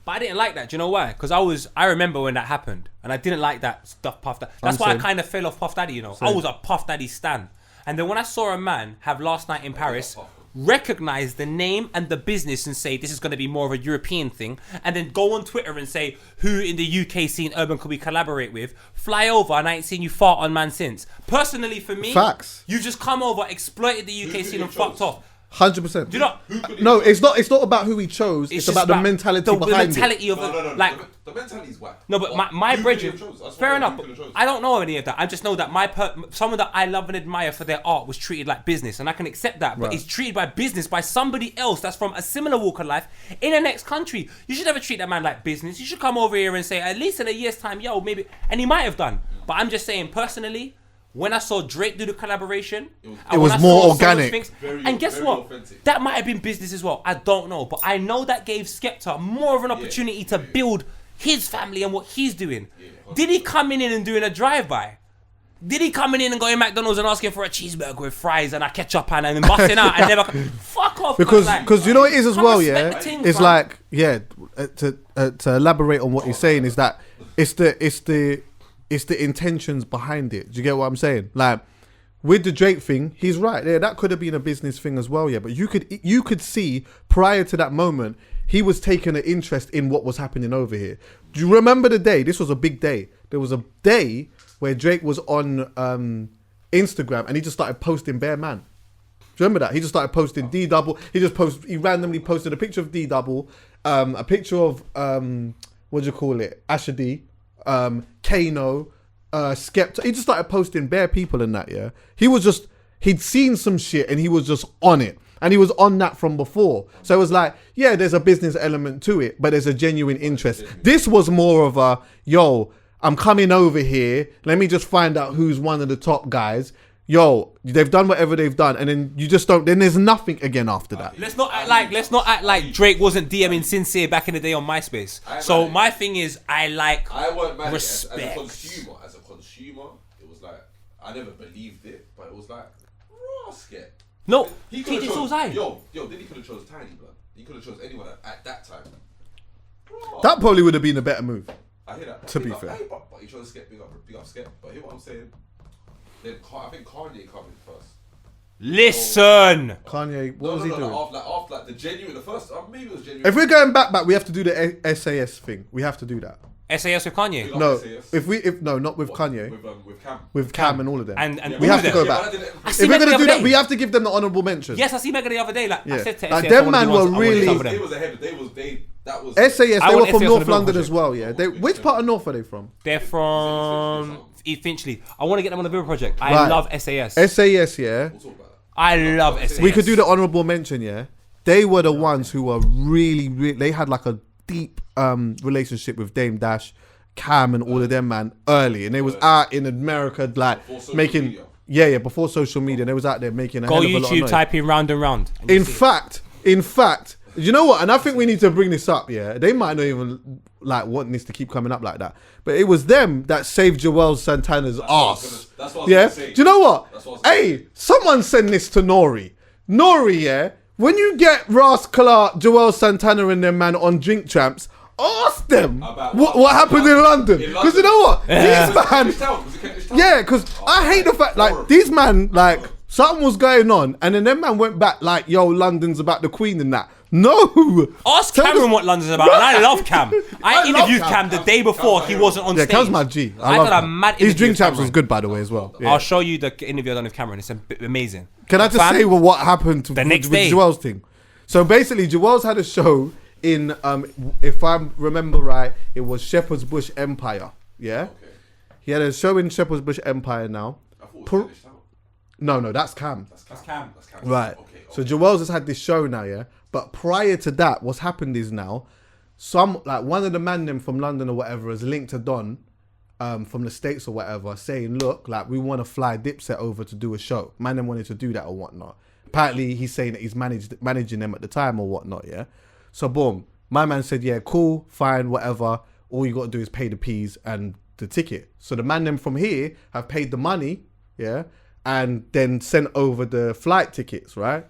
But I didn't like that. Do you know why? Because I remember when that happened, and I didn't like that stuff. Puff Daddy. That's why I kind of fell off Puff Daddy. I was a Puff Daddy stan. And then when I saw a man have Last Night in Paris, recognize the name and the business and say this is going to be more of a European thing, and then go on Twitter and say who in the UK scene urban could we collaborate with, fly over, and I ain't seen you fart on man since. Personally, for me, Facts. You just come over, exploited the UK scene and fucked off. 100%. Do you know? No, it's not about who he chose. It's about the mentality behind the mentality it. of the mentality's whack. No, but my brethren, fair enough. I don't know any of that. I just know that someone that I love and admire for their art was treated like business, and I can accept that. But Right. it's treated by business by somebody else that's from a similar walk of life in the next country. You should never treat that man like business. You should come over here and say, at least in a year's time, yo, maybe, and he might have done. But I'm just saying, personally, when I saw Drake do the collaboration, it was more organic. And guess what? Authentic. That might have been business as well. I don't know. But I know that gave Skepta more of an opportunity to build his family and what he's doing. Did he come in and doing a drive-by? Did he coming in and going to McDonald's and asking for a cheeseburger with fries and a ketchup and then busting out and never... Fuck off. Because you know what it is as come well, respect yeah? the thing, It's fam. like, yeah, to elaborate on what you're saying is that it's the intentions behind it. Do you get what I'm saying? Like, with the Drake thing, he's right. Yeah, that could have been a business thing as well. Yeah, but you could see prior to that moment, he was taking an interest in what was happening over here. Do you remember the day? This was a big day. There was a day where Drake was on Instagram and he just started posting bare man. Do you remember that? He just started posting D double. He randomly posted a picture of D double, a picture of what do you call it? Asher D, Kano, Skepta. He just started posting bare people in that. Yeah, he'd seen some shit and he was just on it. And he was on that from before. So it was like, yeah, there's a business element to it, but there's a genuine interest. This was more of a, yo, I'm coming over here. Let me just find out who's one of the top guys. Yo, they've done whatever they've done. And then you just don't, then there's nothing again after that. Let's not act like Drake wasn't DMing Sincere back in the day on MySpace. So my thing is, I weren't mad respect. As a consumer, it was like, I never believed it, but it was like, scared. No, he could have chose. Yo, then he could have chose Tiny Blood. He could have chose anyone at that time. Bro. That probably would have been a better move. I hear that. To be fair, but he chose Skep, big up Skep. But hear what I'm saying? Then I think Kanye coming first. Listen, Kanye, what was he doing? After the genuine, the first, maybe it was genuine. If we're going back, we have to do the SAS thing. We have to do that. SAS with Kanye. No, not with Kanye. With Cam. With Cam and all of them. And we have to go back. If we're gonna do that, we have to give them the honourable mention. Yes, I see Megan the other day. I said to like SAS, them man were really. They was ahead. That was SAS. They were from North London as well. Yeah. Which part of North are they from? They're from Finchley. I want to get them on the Viva project. I love SAS. SAS, yeah. We'll talk about that. I love SAS. We could do the honourable mention, yeah. They were the ones who were really, they had like a deep relationship with Dame Dash, Cam and all of them, man, early. And they was out in America, like, making... Yeah, before social media. They was out there making a hell of a lot of noise. Go YouTube, type in Round and Round. In fact, you know what? And I think we need to bring this up, yeah? They might not even, like, want this to keep coming up like that. But it was them that saved Joel Santana's ass. That's what I was gonna say. Do you know what? Hey, someone send this to Nori. Nori, yeah? When you get Ras Clark, Joel Santana and them, man, on Drink Champs, ask them what happened in London. Because you know what? These man... Yeah, because I hate the fact, like, these man, like, something was going on, and then them man went back like, yo, London's about the Queen and that. No! Ask Cameron what London's about, and I love Cam. I interviewed Cam the day before he wasn't on stage. Yeah, Cam's my G. I love Cam. His Drink Champs was good, by the way, as well. Yeah. I'll show you the interview I done with Cameron. It's amazing. Can I just say what happened the next day? Joel's thing? So basically, Joel's had a show in, if I remember right, it was Shepherd's Bush Empire. Yeah? Okay. He had a show in Shepherd's Bush Empire now. I thought it was No, that's Cam. That's Cam. Right. Okay. So Joel's has had this show now, yeah? But prior to that, what's happened is now, one of the man them from London or whatever has linked to Don from the States or whatever, saying, look, like, we want to fly Dipset over to do a show. Man them wanted to do that or whatnot. Apparently, he's saying that he's managing them at the time or whatnot, yeah? So, boom. My man said, yeah, cool, fine, whatever. All you got to do is pay the P's and the ticket. So the man them from here have paid the money, yeah? And then sent over the flight tickets, right?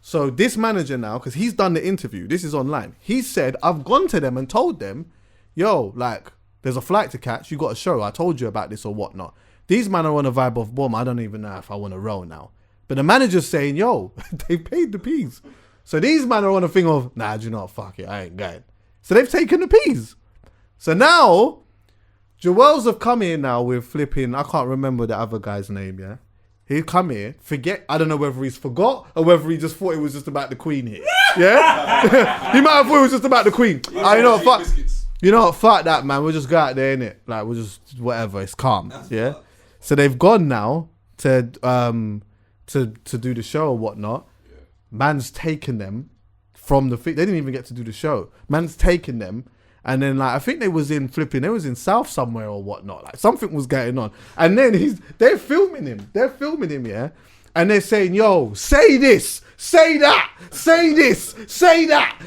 So this manager now, because he's done the interview, this is online. He said, I've gone to them and told them, yo, like, there's a flight to catch. You got a show. I told you about this or whatnot. These men are on a vibe of, boom, I don't even know if I want to roll now. But the manager's saying, yo, they paid the P's. So these men are on a thing of, nah, do you know what? Fuck it. I ain't going. So they've taken the P's. So now, Joel's have come here now with flipping, I can't remember the other guy's name, yeah? He'd come here, I don't know whether he's forgot or whether he just thought it was just about the Queen here. Yeah? He might have thought it was just about the Queen. You know what, fuck that, man. We'll just go out there, innit? Like, we'll just, whatever, it's calm. Yeah? So they've gone now to do the show or whatnot. Man's taken them from the... They didn't even get to do the show. Man's taken them. And then, like, I think they was in South somewhere or whatnot. Like, something was going on. And then they're filming him. Yeah? And they're saying, yo, say this, say that, say this, say that.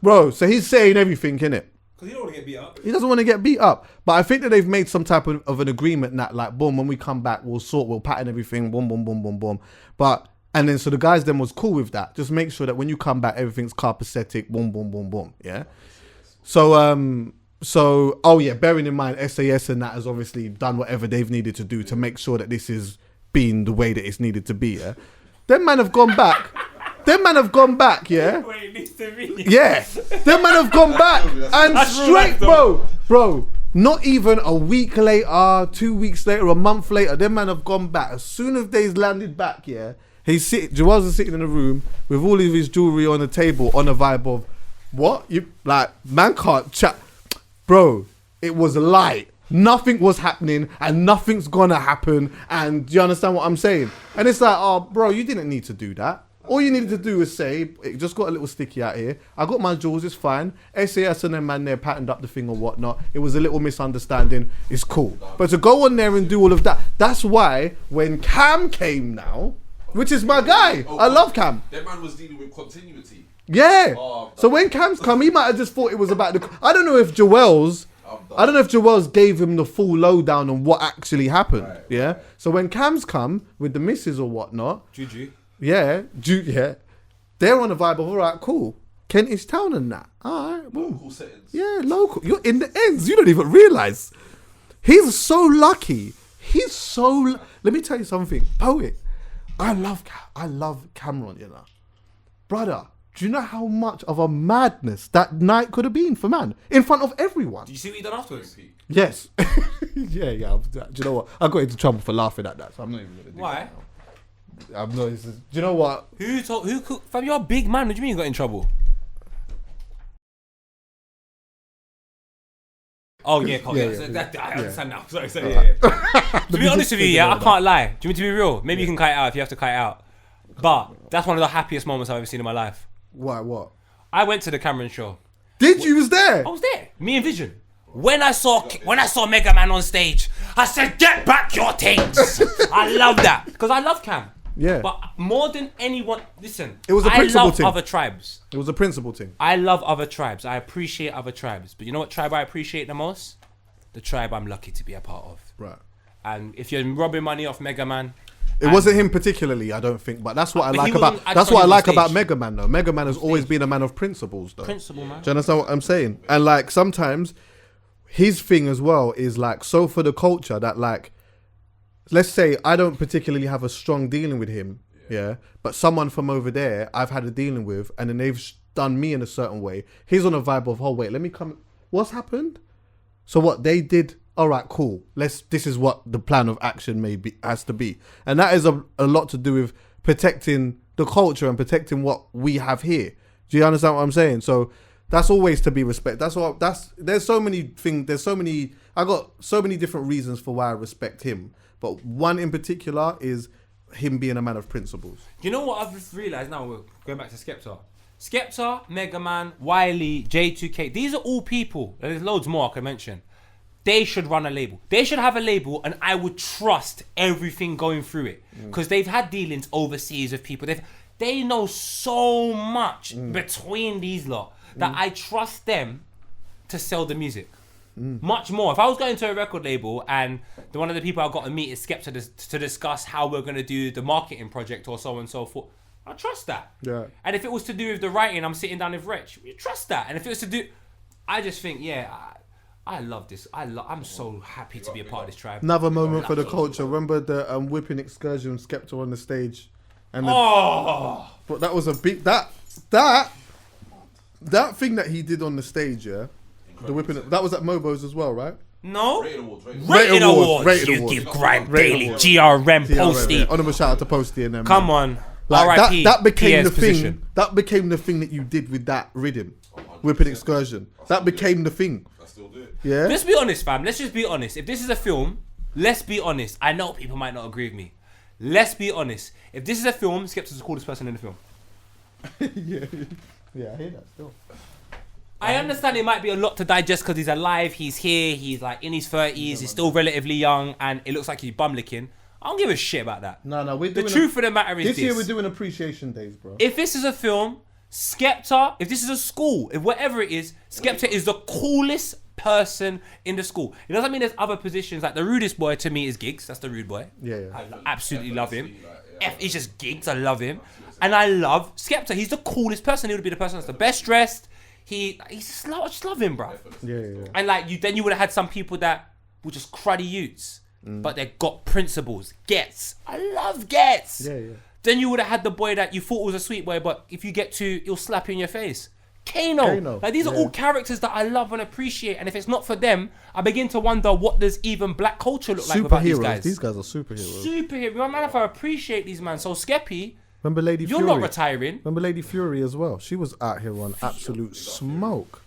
Bro, so he's saying everything, innit? Because he don't want to get beat up. He doesn't want to get beat up. But I think that they've made some type of an agreement that, like, boom, when we come back, we'll pattern everything, boom, boom, boom, boom, boom. And then, so the guys then was cool with that. Just make sure that when you come back, everything's carpacetic, boom, boom, boom, boom, yeah? So, bearing in mind, SAS and that has obviously done whatever they've needed to do to make sure that this is been the way that it's needed to be, yeah. Them man have gone back. Yeah. Wait, it needs to be. Yeah. Them man have gone back and That's true, straight, that's bro. Not even a week later, 2 weeks later, a month later, them man have gone back. As soon as they's landed back, yeah, Jawaz is sitting in a room with all of his jewelry on the table on a vibe of, what? You like, man can't chat. Bro, it was light. Nothing was happening and nothing's gonna happen. And do you understand what I'm saying? And it's like, oh, bro, you didn't need to do that. All you needed to do is say, it just got a little sticky out here. I got my jewels, it's fine. SAS and them man there patterned up the thing or whatnot. It was a little misunderstanding. It's cool. But to go on there and do all of that, that's why when Cam came now, which is my guy, I love Cam. That man was dealing with continuity. Yeah. So when Cam's come, he might have just thought it was about the. I don't know if Joel's gave him the full lowdown on what actually happened. Right, yeah. Right. So when Cam's come with the missus or whatnot, Juju. Yeah, they're on a vibe of, all right, cool. Kentish Town and that. All right, boom. Local settings. Yeah, local. You're in the ends. You don't even realise. He's so lucky. Let me tell you something. Poet. I love Cameron, you know. Brother, do you know how much of a madness that night could have been for man? In front of everyone. Did you see what he done afterwards? Yes. yeah. Do you know what? I got into trouble for laughing at that, so I'm not even going to do Why? that now. I'm not. Do you know what? Who cooked? Fam, you're a big man. What do you mean you got in trouble? Oh yeah, cool. I understand now. Sorry. To be honest with you, I can't lie. Do you mean to be real? Maybe you can cut it out if you have to cut it out. But that's one of the happiest moments I've ever seen in my life. Why? What? I went to the Cameron show. Did you? Was there? I was there. Me and Vision. When I saw Megaman on stage, I said, "Get back your things." I love that because I love Cam. Yeah. But more than anyone, listen. It was a principle thing. I love other tribes. It was a principle thing. I love other tribes. I appreciate other tribes. But you know what tribe I appreciate the most? The tribe I'm lucky to be a part of. Right. And if you're robbing money off Megaman, it wasn't him particularly, I don't think. But that's what I like about. That's what I like about Megaman, though. Megaman has always been a man of principles, though. Principle, man. Do you understand what I'm saying? And like sometimes, his thing as well is like so for the culture that like, let's say I don't particularly have a strong dealing with him, yeah. But someone from over there I've had a dealing with, and then they've done me in a certain way. He's on a vibe of, oh wait, let me come. What's happened? So what they did? All right, cool. This is what the plan of action has to be, and that is a lot to do with protecting the culture and protecting what we have here. Do you understand what I'm saying? So that's always to be respected. There's so many things. I got so many different reasons for why I respect him. But one in particular is him being a man of principles. You know what I've just realised now? We're going back to Skepta, Megaman, Wiley, J2K. These are all people. There's loads more I can mention. They should run a label. They should have a label, and I would trust everything going through it because they've had dealings overseas with people. They know so much between these lot that I trust them to sell the music. Much more. If I was going to a record label and one of the people I got to meet is Skepta to discuss how we're going to do the marketing project or so on and so forth, I trust that. Yeah. And if it was to do with the writing, I'm sitting down with Rich, you trust that. And if it was to do, I just think, I love this. I'm so happy to be a part of this tribe. Another moment for the culture. Remember the whipping excursion, Skepta on the stage, and but that was a big that thing that he did on the stage, yeah. The whipping. That was at Mobo's as well, right? No. Rated Awards. You give Grime Daily, GRM, Posty. Yeah. Honourable shout out to Posty and them. Come on. Like RIP, that became the position. thing. That became the thing that you did with that rhythm, whipping excursion. That became the thing. I still do it. Yeah. Let's be honest, fam. Let's just be honest. If this is a film, let's be honest. I know people might not agree with me. Let's be honest. If this is a film, Skepta's the coolest person in the film. Yeah, I hear that still. I understand it might be a lot to digest because he's alive, he's here, he's like in his 30s, he's still relatively young, and it looks like he's bum licking. I don't give a shit about that. No, we're doing the truth of the matter is this year we're doing appreciation days, bro. If this is a film, Skepta, if this is a school, if whatever it is, Skepta is the coolest person in the school. It doesn't mean there's other positions. Like the rudest boy to me is Giggs. That's the rude boy. Yeah. I absolutely love him. He's just Giggs. I love him. And I love Skepta. He's the coolest person. He would be the person that's the best dressed. I just love him, bro. Yeah. And like you would have had some people that were just cruddy youths. but they got principles. Gets. I love Gets. Yeah, yeah. Then you would have had the boy that you thought was a sweet boy, but if you get to, he'll slap you in your face. Kano. Like, these are all characters that I love and appreciate, and if it's not for them, I begin to wonder what does even black culture look like without these guys. These guys are superheroes. Superhero. Man, if I appreciate these man. So Skeppy, Remember Lady you're Fury? not retiring. Remember Lady Fury as well? She was out here on absolute smoke.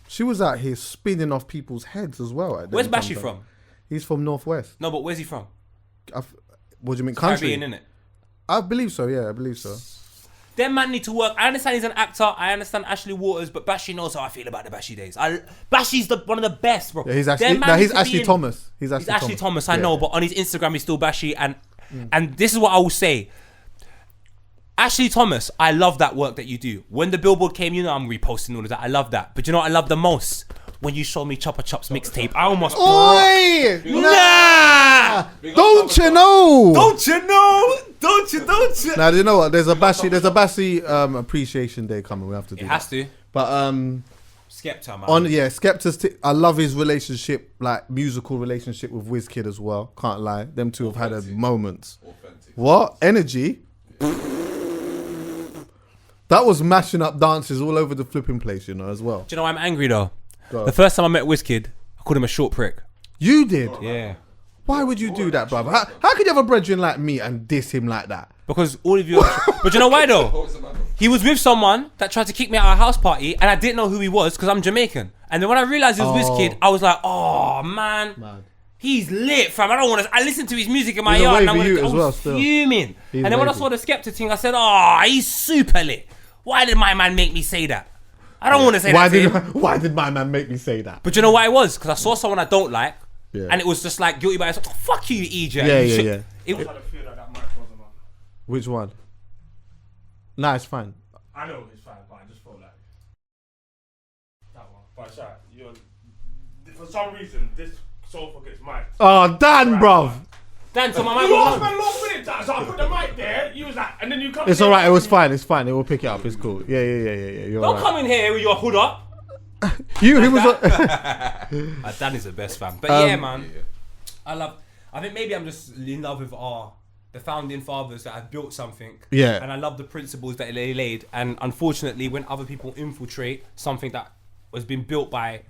She was out here spinning off people's heads as well. Where's Bashi from? He's from Northwest. No, but where's he from? What do you mean, country? Caribbean, innit? I believe so, yeah, I believe so. Them man need to work. I understand he's an actor. I understand Ashley Waters, but Bashi knows how I feel about the Bashi days. Bashi's one of the best, bro. Yeah, he's Ashley Thomas. He's Ashley Thomas, I know, but on his Instagram he's still Bashi. And this is what I will say. Ashley Thomas, I love that work that you do. When the Billboard came, you know I'm reposting all of that. I love that. But you know what I love the most? When you showed me Chopper Chop's mixtape, I almost Oi! Nah! Don't you know? Don't you know? Don't you? Now, you know what? There's a Bashi Appreciation Day coming. We have to do It has to. But Skepta, man. Skepta's. I love his relationship, like musical relationship with Wizkid as well. Can't lie, them two have had a moments. Authentic. What energy? That was mashing up dances all over the flipping place, you know, as well. Do you know why I'm angry though? Go. The first time I met Wizkid, I called him a short prick. You did? Yeah. Why would you do that, brother? How could you have a brethren like me and diss him like that? Because all of you But you know why though? He was with someone that tried to kick me out of a house party and I didn't know who he was because I'm Jamaican. And then when I realised he was Wizkid, I was like, oh man. He's lit, fam. I listen to his music in my He's yard away and for you as well, still. fuming. He's And then when I wavy. saw the Skepta thing, I said, oh, he's super lit. Why did my man make me say that? I don't want to say that to him. Why did my man make me say that? But you know why it was? Because I saw someone I don't like, Yeah. and it was just like guilty by yourself. Oh, fuck you, EJ. Yeah, You yeah, should- yeah. It I was, had a feel that mic wasn't on. Which one? Nah, it's fine. I know it's fine, but I just felt like that one. But sorry, for some reason this sofa gets mic'd. Oh, Dan, bruv. Dan, so my man You was asked on. me a long minute, so I put the mic there. You was like, and then you come. It's alright, it was fine, it's fine. It will pick it up, it's cool. Yeah. You're Don't right. come in here with your hood up. He was Dan is the best, fam. But yeah, man. I think maybe I'm just in love with the founding fathers that have built something. Yeah. And I love the principles that they laid. And unfortunately, when other people infiltrate something that has been built by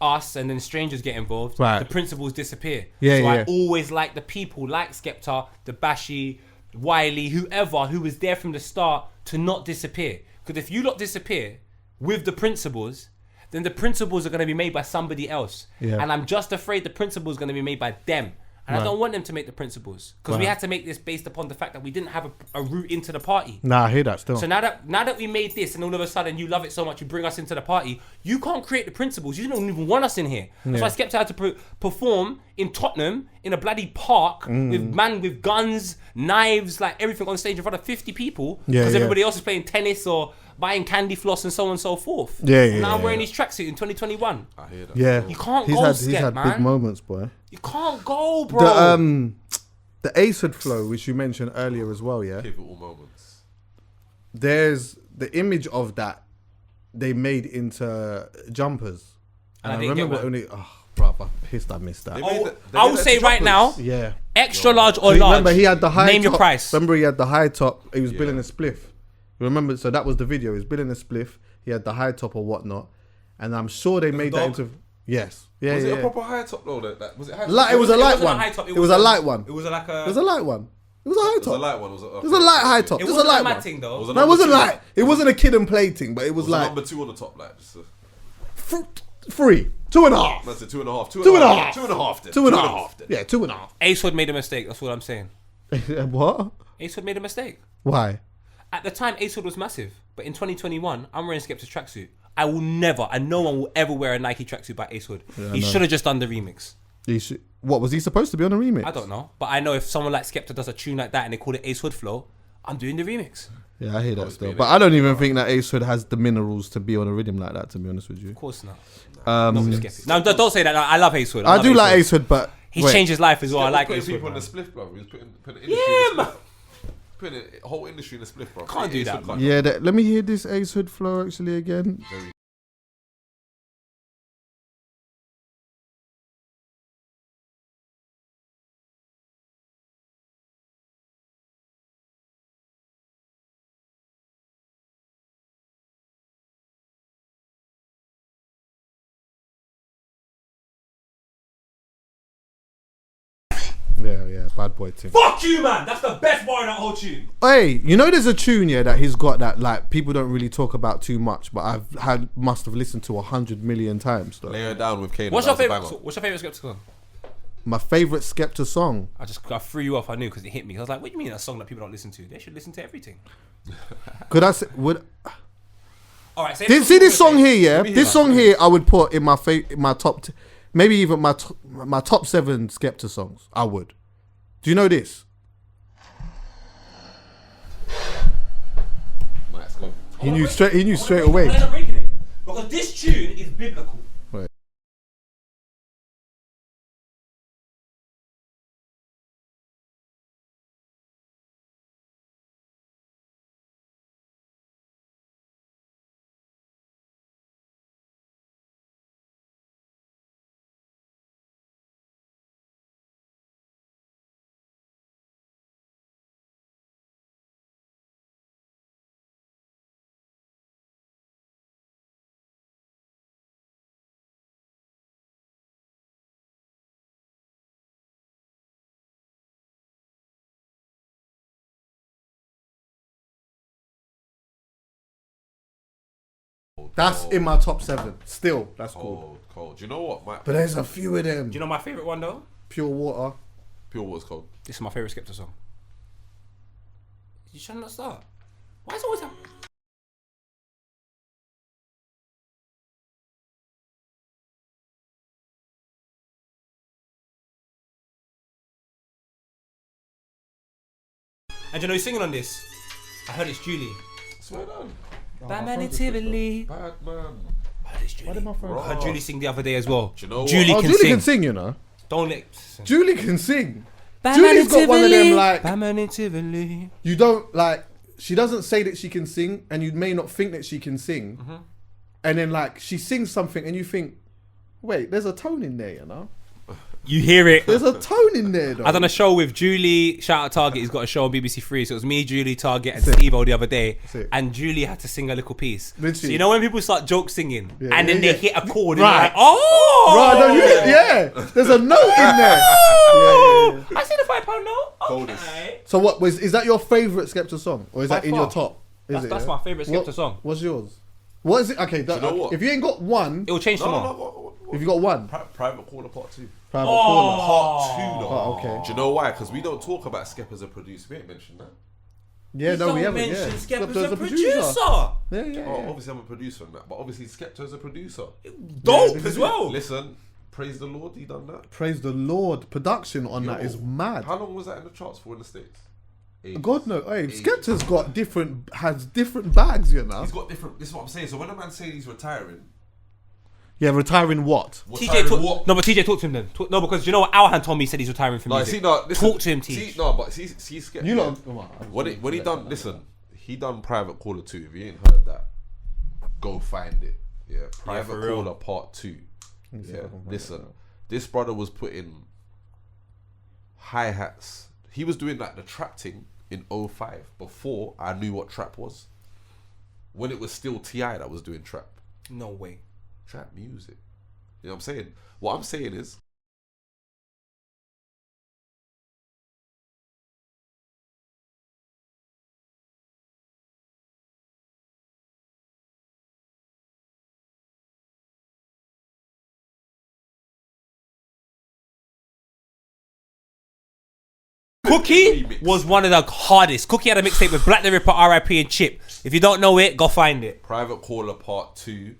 us and then strangers get involved, Right. the principles disappear. Yeah, so yeah. I always like the people like Skepta, the Bashi, Wiley, whoever who was there from the start to not disappear. Because if you lot disappear with the principles, then the principles are going to be made by somebody else. Yeah. And I'm just afraid the principles are going to be made by them. And I Right. don't want them to make the principles. Because we Right. had to make this based upon the fact that we didn't have a route into the party. Nah, I hear that still. So now that we made this and all of a sudden you love it so much you bring us into the party, you can't create the principles. You don't even want us in here. That's why Skepta had to perform in Tottenham in a bloody park with guns, knives, like everything on stage in front of 50 people. Yeah, Because yeah. everybody else is playing tennis or buying candy floss and so on and so forth. Yeah, And yeah, now I'm yeah, wearing yeah. his tracksuit in 2021. I hear that. Yeah. You can't he's go, had Skep, big man. moments, boy. You can't go, bro. The Ace-Hood flow, which you mentioned earlier as well, yeah. Pivotal moments. There's the image of that they made into jumpers. And I I didn't get remember one. only bruv, I'm pissed I missed that. They I made will- the- they I made will the say right choppers. now, Yeah. extra large or So large. remember he had the high Name top. your price. Remember he had the high top. He was billing a spliff. Remember, so that was the video. He was billing a spliff. He had the high top or whatnot, and I'm sure they made that dog? into yes, yeah, Was yeah. it a proper high top though? That was it. High top? Light, it was a light wasn't one. a high top, It was a light one. It was like a. It was a light one. It was a high It was a top. light one. It was a light high top. It It was a wasn't light a mad one. thing though. No, it wasn't light. It wasn't a kid and play thing, but it was Was like number 2 on the top, like just three, 2.5, that's a 2.5. 2.5. 2.5. Then. 2.5. Then. Yeah, 2.5. Ace Hood made a mistake. That's what I'm saying. What? Ace Hood made a mistake. Why? At the time, Ace Hood was massive, but in 2021, I'm wearing Skepta's tracksuit. I will never, and no one will ever wear a Nike tracksuit by Ace Hood. He should have just done the remix. What was he supposed to be on a remix? I don't know, but I know if someone like Skepta does a tune like that and they call it Ace Hood flow, I'm doing the remix. Yeah, I hear that still, being but I don't even think that Ace Hood has the minerals to be on a rhythm like that. To be honest with you, Of course not. Not with Skepta. No, don't say that. I love Ace Hood. I do love like Ace Hood, but He's wait. changed his life as well. I He like was Ace putting Hood. people in the Man. spliff, bro. He was putting the industry in the man. spliff. Putting the whole industry in the spliff, bro. Can't do Ace that, Hood man. can't. Yeah, let me hear this Ace Hood flow actually again. Very Yeah, bad boy thing. Fuck you, man. That's the best bar in that whole tune. Hey, you know there's a tune here that he's got that like people don't really talk about too much, but must have listened to 100 million times. Though. Lay her down with Kane. What's your favorite Skepta song? My favorite Skepta song. I threw you off. I knew because it hit me. I was like, what do you mean a song that people don't listen to? They should listen to everything. Could I say All right. see this song here? Yeah, this song here I would put in my top, maybe even my top 7 Skepta songs. I would. Do you know this? Let's go. He knew straight away. I'm breaking it because this tune is biblical. Right. That's in my top 7. Still, that's cool. Cold. Do you know what? But there's a few of them. Do you know my favorite one though? Pure Water. Pure Water's cold. This is my favorite Skepta song. You trying to not start? Why is it always happening? And do you know who's singing on this? I heard it's Julie. Swear down. Batman in Tivoli. Bad man. I heard it's Julie. Why did my friend? I heard Julie sing the other day as well. Do you know what? Julie Oh, can Julie sing. can sing, you know. Don't let. Julie can sing. Batman Julie's in got one of them Tivoli. like Batman in Tivoli. you don't like. She doesn't say that she can sing, and you may not think that she can sing. And then like she sings something, and you think, wait, there's a tone in there, you know. You hear it. There's a tone in there, though. I done a show with Julie. Shout out Target. He's got a show on BBC Three. So it was me, Julie, Target, and Steve-O the other day. it. And Julie had to sing a little piece. Did So she? you know when people start joke singing Yeah, and then yeah, they hit a chord Right. and you're like, oh, Right, no, yeah, there's a note in there. oh, I see the £5 note. Coldest. Okay. So what was? Is that your favorite Skepta song, or is By that in your far. top? Is That's my favourite Skepta song. What's yours? What is it? Okay, you know what? if you ain't got one, It will change tomorrow. No. if you got one, Private Caller Part 2. private Oh. caller. Part 2 though. Oh, okay. Do you know why? Because we don't talk about Skep as a producer. We ain't mentioned that. Yeah, no, we Don't haven't. Yeah, mention Skepta Skepta's as a producer. Yeah. Oh, obviously I'm a producer on that, but obviously Skepta as a producer. Dope this as is well. Listen, praise the Lord, he done that. Praise the Lord. Production on that Yo, is mad. How long was that in the charts for in the States? Ages. God no. Hey, Ages. Skepta's got has different bags, you know. He's got different. This is what I'm saying. So when a man saying he's retiring, Yeah, retiring what? TJ talk, no, but TJ talk to him then. No, because you know what Alhan told me he said he's retiring from no, music. see, no, listen, Oh, Talk to him, T. See, no, but see, Skep. You yeah. lot. When he done, listen, he done Private Caller 2. If you ain't heard that, go find it. Yeah, Private for real. Caller Part 2. Yeah, listen, this brother was putting hi-hats. He was doing like the trap thing in 05 before I knew what trap was. When it was still T.I. that was doing trap. No way. Trap music. You know what I'm saying? What I'm saying is, Cookie Remix. was one of the hardest. Cookie had a mixtape with Black the Ripper, R.I.P. and Chip. If you don't know it, go find it. Private Caller Part 2,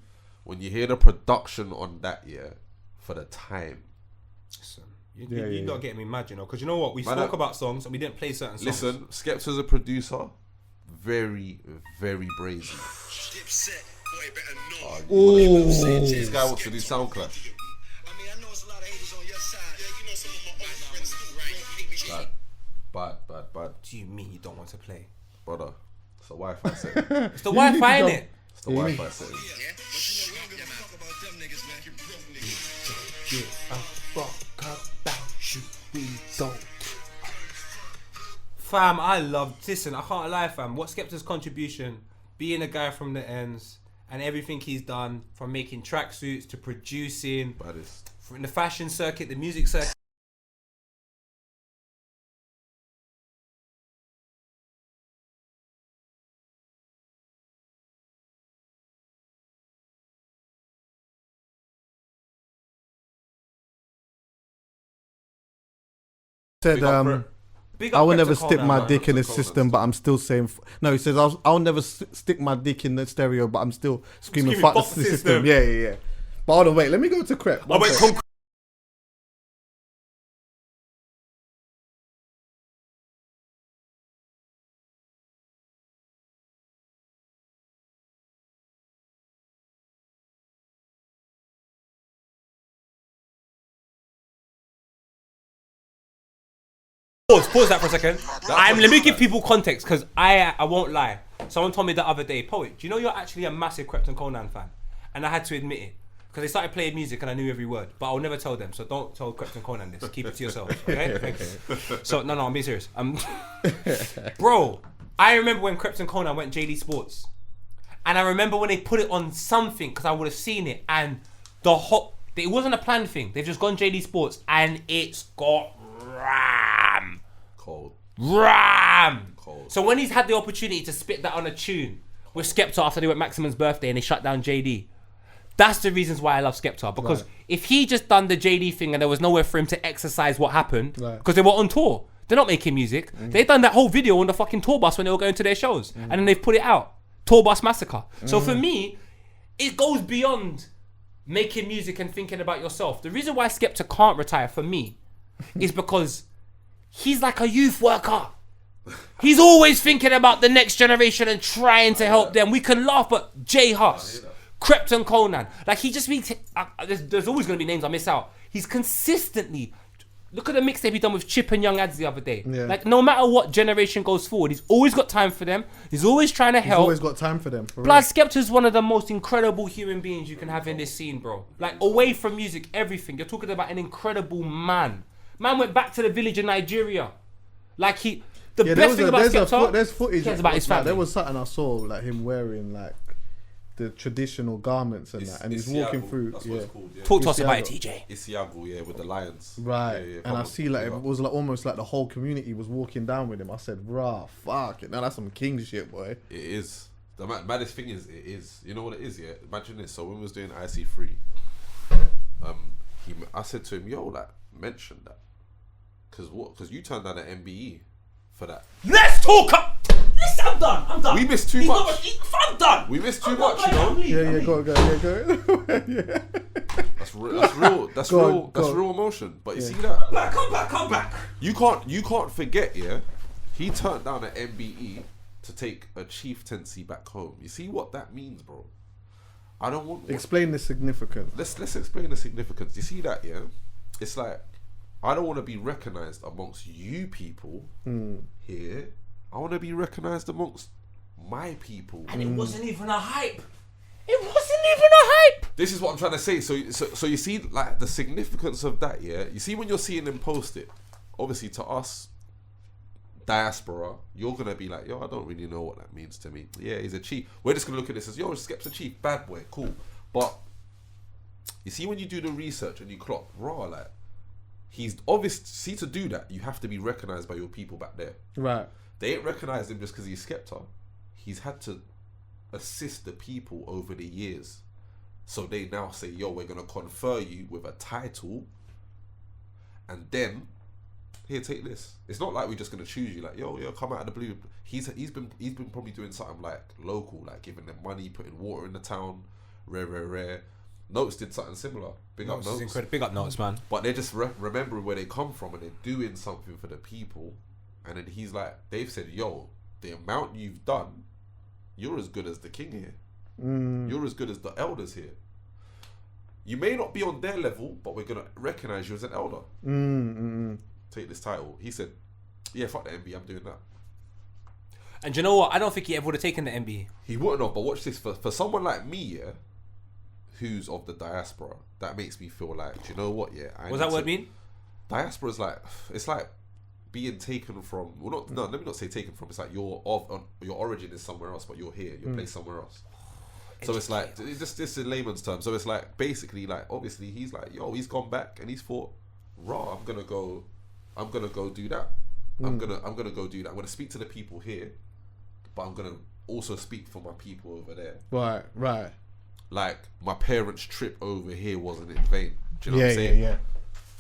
when you hear the production on that, for the time. You don't get me mad, you know, because you know what? We Man, spoke about songs and we didn't play certain songs. Listen, Skepta's a producer, very, very brazy. This guy wants to do SoundCloud. Bad. What do you mean you don't want to play? Brother, it's a Wi-Fi setting. It's the Wi-Fi, innit? It's the Wi-Fi setting. Fam, I listen, I can't lie, fam. What Skepta's contribution, being a guy from the ends, and everything he's done, from making tracksuits to producing, Baddest. from the fashion circuit, the music circuit. Said, Big up Crep. Big I up will Krypton never Conan, stick my man. dick in the Krypton Conan system, but I'm still saying. No, he says I'll never stick my dick in the stereo, but I'm still screaming fuck the system. Yeah. But hold on, wait. Let me go to Crep. Oh, wait, Pause that for a second. Let me give people context because I won't lie. Someone told me the other day, Poet, do you know you're actually a massive Krypton Conan fan? And I had to admit it because they started playing music and I knew every word, but I'll never tell them. So don't tell Krypton Conan this. Keep it to yourself. Okay? Thank you. So no, I'm being serious. Bro, I remember when Krypton Conan went JD Sports, and I remember when they put it on something because I would have seen it, and it wasn't a planned thing. They've just gone JD Sports and it's got ram. Cold. So when he's had the opportunity to spit that on a tune with Skepta after they went Maximum's birthday and they shut down JD, that's the reasons why I love Skepta. Because if he just done the JD thing and there was nowhere for him to exercise what happened, because they were on tour, they're not making music. They done that whole video on the fucking tour bus when they were going to their shows, and then they've put it out. Tour bus massacre. So for me, it goes beyond making music and thinking about yourself. The reason why Skepta can't retire for me is because he's like a youth worker. He's always thinking about the next generation and trying to help them. We can laugh, but J Hus, Krypton Conan, like he just means there's always going to be names I miss out. He's consistently, look at the mixtape he done with Chip and Young Ads the other day. Yeah. Like no matter what generation goes forward, he's always got time for them. He's always trying to help. He's always got time for them. Blood Skepta's one of the most incredible human beings you can have in this scene, bro. Like away from music, everything. You're talking about an incredible man. Man went back to the village in Nigeria. Like the best thing about Skepta, there's footage about his family. There was something I saw, like him wearing like the traditional garments and that, and he's walking through. That's what it's called, yeah. Talk to us about it, TJ. Isiago, yeah, with the lions. Right, Yeah, and I see like it was like almost like the whole community was walking down with him. I said, "Rah, fuck it, now that's some king shit, boy." It is. The maddest thing is, it is. You know what it is, yeah? Imagine this. So when we was doing IC3, I said to him, "Yo, like, mention that, because you turned down an MBE for that." Let's talk up. Listen, I'm done. We missed too much. I'm done. We missed too much, you know. Yeah, go. That's real. That's real emotion. But you see that? Come back. You can't forget, yeah. He turned down an MBE to take a chieftaincy back home. You see what that means, bro? I don't want. Explain the significance. Let's explain the significance. You see that, yeah? It's like I don't want to be recognised amongst you people here. I want to be recognised amongst my people. And it wasn't even a hype. This is what I'm trying to say. So you see, like, the significance of that, yeah? You see when you're seeing them post it, obviously to us, diaspora, you're going to be like, yo, I don't really know what that means to me. Yeah, he's a chief. We're just going to look at this as, yo, Skep's a chief, bad boy, cool. But you see when you do the research and you clock, raw, like, he's obvious. See, to do that, you have to be recognised by your people back there. Right. They ain't recognised him just because he's Skepta. He's had to assist the people over the years. So they now say, yo, we're going to confer you with a title, and then, here, take this. It's not like we're just going to choose you, like, yo, come out of the blue. He's been probably doing something like local, like giving them money, putting water in the town, rare. Notes did something similar. Big up Notes. Big up Notes, man. But they're just remembering where they come from, and they're doing something for the people. And then he's like, they've said, yo, the amount you've done, you're as good as the king here. You're as good as the elders here. You may not be on their level, but we're going to recognise you as an elder. Take this title. He said, yeah, fuck the MB, I'm doing that. And you know what? I don't think he ever would have taken the MB. He wouldn't have, but watch this. For someone like me, yeah, who's of the diaspora, that makes me feel like, do you know what, yeah? What does that word mean? Diaspora is like, it's like being taken from, let me not say taken from, it's like your origin is somewhere else, but you're here, you're placed somewhere else. So it's like, just in layman's terms, so it's like, basically, like, obviously, he's like, yo, he's gone back and he's thought, raw, I'm gonna go do that. I'm gonna go do that. I'm gonna speak to the people here, but I'm gonna also speak for my people over there. Right. Like, my parents' trip over here wasn't in vain. Do you know what I'm saying? Yeah.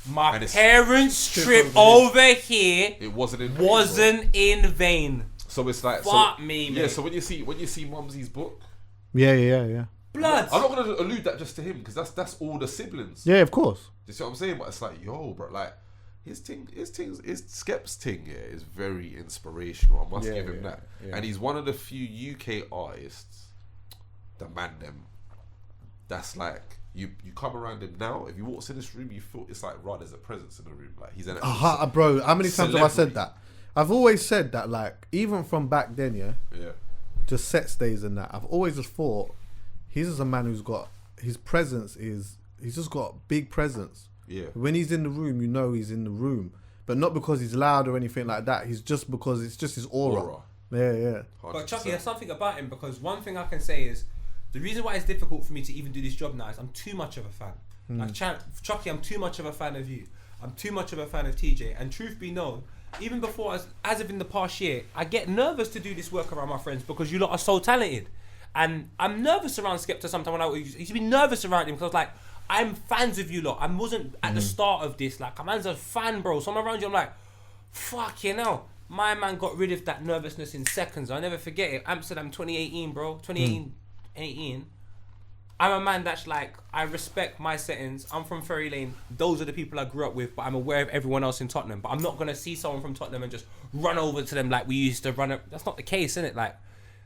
My And it's- parents' trip over here It wasn't in wasn't in vain. So it's like Fuck me, Yeah, mate. so when you see Mumsy's book, Yeah. Blood. I'm not gonna allude that just to him because that's all the siblings. Yeah, of course. You see what I'm saying? But it's like, yo, bro, like his Skep's thing, yeah, is very inspirational. I must give him that. yeah. And he's one of the few UK artists, the man them, that's like you come around him now. If you walk in this room, you feel it's like, right, there's a presence in the room. Like he's an Bro, how many times have I said Celebrity. that? I've always said that, like, even from back then, yeah, just set stays and that. I've always just thought he's just a man who's got his presence he's just got big presence. Yeah. When he's in the room, you know he's in the room, but not because he's loud or anything like that. He's just because it's just his aura. Yeah. But Chucky, there's something about him because one thing I can say is the reason why it's difficult for me to even do this job now is I'm too much of a fan. Like Chucky, I'm too much of a fan of you. I'm too much of a fan of TJ. And truth be known, even before as of in the past year, I get nervous to do this work around my friends because you lot are so talented. And I'm nervous around Skepta sometimes when I used to be nervous around him because I was like, I'm fans of you lot. I wasn't at the start of this. Like, I'm a fan, bro. So I'm around you, I'm like, fuck you know. My man got rid of that nervousness in seconds. I'll never forget it. Amsterdam 2018, bro. 2018. I'm a man that's like, I respect my settings. I'm from Ferry Lane. Those are the people I grew up with, but I'm aware of everyone else in Tottenham. But I'm not going to see someone from Tottenham and just run over to them like we used to run up. That's not the case, innit? Like,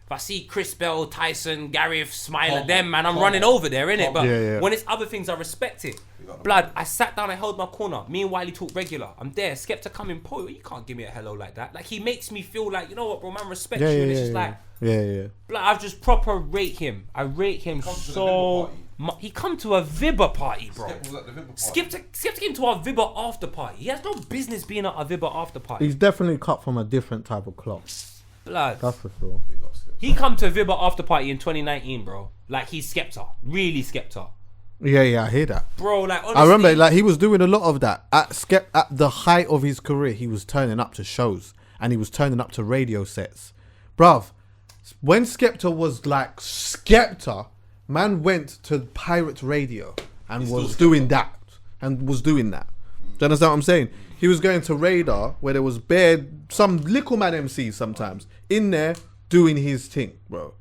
if I see Chris Bell, Tyson, Gareth, Smiler, them, man, I'm running over there, innit? But when it's other things, I respect it. Blood, I sat down, I held my corner. Me and Wiley talk regular. I'm there. Skepta coming, Paul, you can't give me a hello like that. Like, he makes me feel like, you know what, bro, man, respect you. And it's just like, Yeah. blood, I've just proper rate him. I rate him so much. He come to a Vibber party, bro. Skep was at the Vibber party. Skepta came to our Vibber after party. He has no business being at our Vibber after party. He's definitely cut from a different type of cloth. Blood. That's for sure. He come to Vibber after party in 2019, bro. Like, he's Skepta. Really Skepta. Yeah, I hear that. Bro, like, honestly. I remember, like, he was doing a lot of that. At the height of his career, he was turning up to shows and he was turning up to radio sets. Bruv, when Skepta was like Skepta, man went to pirate radio and was doing that. Do you understand what I'm saying? He was going to Radar where there was some little man MCs sometimes in there doing his thing, bro.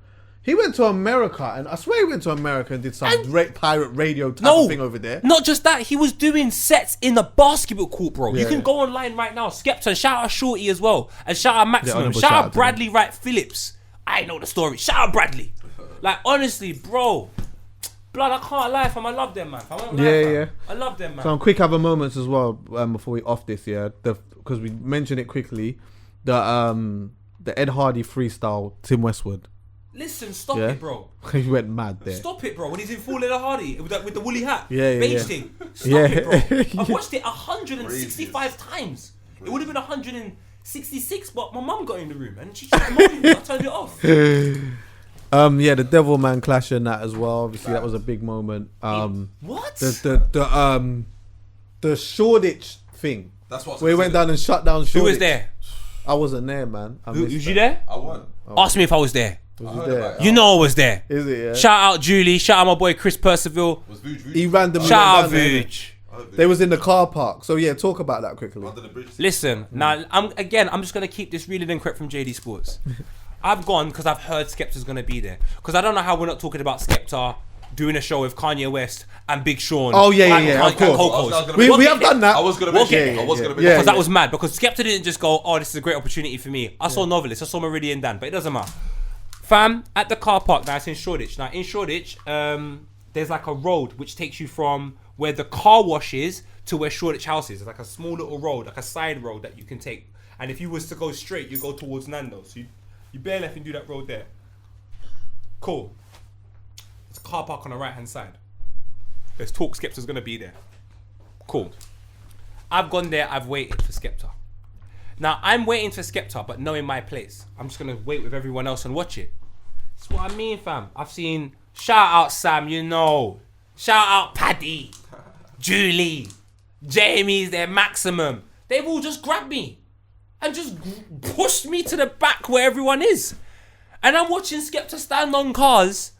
He went to America, and I swear he went to America and did some pirate radio type of thing over there. Not just that, he was doing sets in the basketball court, bro. You Yeah. can go online right now, Skepta, and shout out Shorty as well, and shout out Maximum, honourable shout shout out out to Bradley Wright Phillips. I know the story. Shout out Bradley. Like, honestly, bro, blood, I can't lie, fam. I love them, man. I won't lie, fam. Yeah. I love them, man. Some quick other moments as well before we off this, yeah. Because we mentioned it quickly, the Ed Hardy freestyle, Tim Westwood. Listen, stop Yeah. it, bro. He went mad there. Stop it, bro. When he's in full Ed Hardy with the woolly hat, Yeah, beige yeah. thing. Stop Yeah. it, bro. I've watched it 165 times. It would have been 166, but my mum got in the room and she started moaning. I turned it off. Yeah, the Devilman clash and that as well. Obviously, that was a big moment. What? The Shoreditch thing. That's what. Where he went down and shut down Shoreditch. Who was there? I wasn't there, man. Was you there? I won. Ask me if I was there. Was I you heard there? about it. You know I was there. Is it? Yeah. Shout out Julie. Shout out my boy Chris Percival. Was Vuj He randomly Shout out went down there. Vuj. They was in the car park. So yeah, talk about that quickly. under the bridge. Listen, now I'm just gonna keep this real and correct from JD Sports. I've gone because I've heard Skepta's gonna be there. Because I don't know how we're not talking about Skepta doing a show with Kanye West and Big Sean. Oh, yeah, and- yeah, and- of and course. Cocos. We We'll have get done that. I was gonna We'll mention. get it. it. I was gonna Yeah. mention. Because it. that was mad. Because Skepta didn't just go, oh, this is a great opportunity for me. I saw Novelist, I saw Meridian Dan, but it doesn't matter. Fam, at the car park, now it's in Shoreditch. Now in Shoreditch, there's like a road which takes you from where the car wash is to where Shoreditch House is. It's like a small little road, like a side road that you can take. And if you was to go straight, you go towards Nando's. So you bare left and do that road there. Cool. It's a car park on the right hand side. There's talk Skepta's gonna be there. Cool. I've gone there, I've waited for Skepta. Now I'm waiting for Skepta, but knowing my place. I'm just gonna wait with everyone else and watch it. That's what I mean, fam. I've seen shout out Sam, you know. Shout out Paddy, Julie, Jamie's there, Maximum. They've all just grabbed me and just pushed me to the back where everyone is. And I'm watching Skepta stand on cars,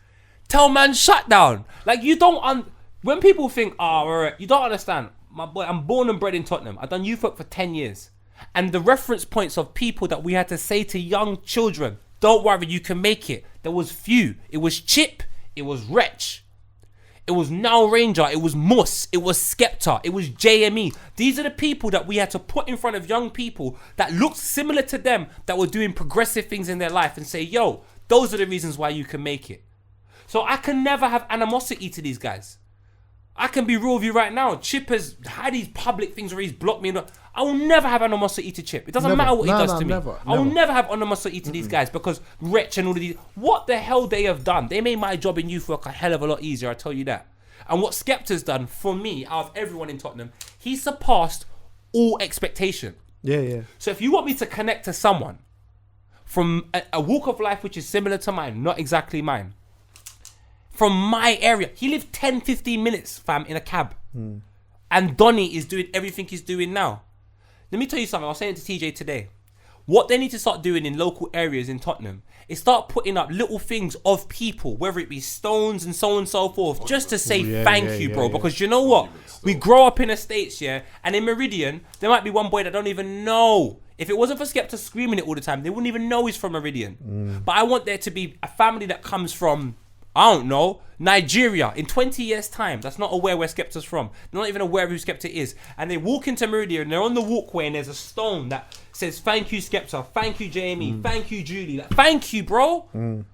tell man shut down. Like, you don't when people think, you don't understand. my boy, I'm born and bred in Tottenham. I've done youth work for 10 years. And the reference points of people that we had to say to young children, don't worry, you can make it. There was few. It was Chip. It was Wretch. It was Now Ranger. It was Mus. It was Skepta. It was JME. These are the people that we had to put in front of young people that looked similar to them, that were doing progressive things in their life, and say, yo, those are the reasons why you can make it. So I can never have animosity to these guys. I can be real with you right now. Chip has had these public things where he's blocked me. I will never have animosity to Chip. It doesn't matter what he does to me. I will never have animosity to these guys because Wretch and all of these, what the hell they have done. They made my job in youth work a hell of a lot easier, I tell you that. And what Skepta's done for me, out of everyone in Tottenham, he surpassed all expectation. Yeah. So if you want me to connect to someone from a walk of life which is similar to mine, not exactly mine, from my area, he lived 10, 15 minutes, fam, in a cab. And Donny is doing everything he's doing now. Let me tell you something. I was saying to TJ today. What they need to start doing in local areas in Tottenham is start putting up little things of people, whether it be stones and so on and so forth, just to say thank you, bro. Because you know what? We grow up in estates, and in Meridian, there might be one boy that don't even know. If it wasn't for Skepta screaming it all the time, they wouldn't even know he's from Meridian. But I want there to be a family that comes from, I don't know, Nigeria in 20 years' time, that's not aware where Skepta's from. They're not even aware of who Skepta is. And they walk into Meridian and they're on the walkway and there's a stone that says, thank you, Skepta, thank you, Jamie, thank you, Julie. Like, thank you, bro. And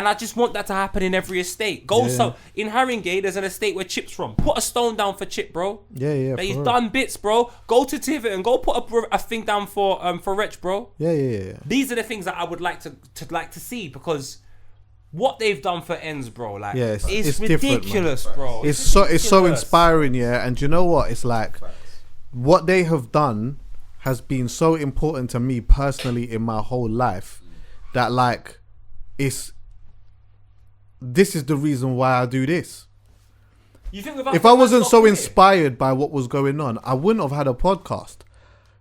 I just want that to happen in every estate. So in Haringey, there's an estate where Chip's from. Put a stone down for Chip, bro. Yeah. He's done bits, bro. Go to Tiverton and go put a thing down for Wretch, bro. Yeah. These are the things that I would like to see, because what they've done for ends, bro, like, it's ridiculous, bro. It's so inspiring, and you know what? It's like what they have done has been so important to me personally in my whole life that, like, this is the reason why I do this. You think if I wasn't so inspired by what was going on, I wouldn't have had a podcast.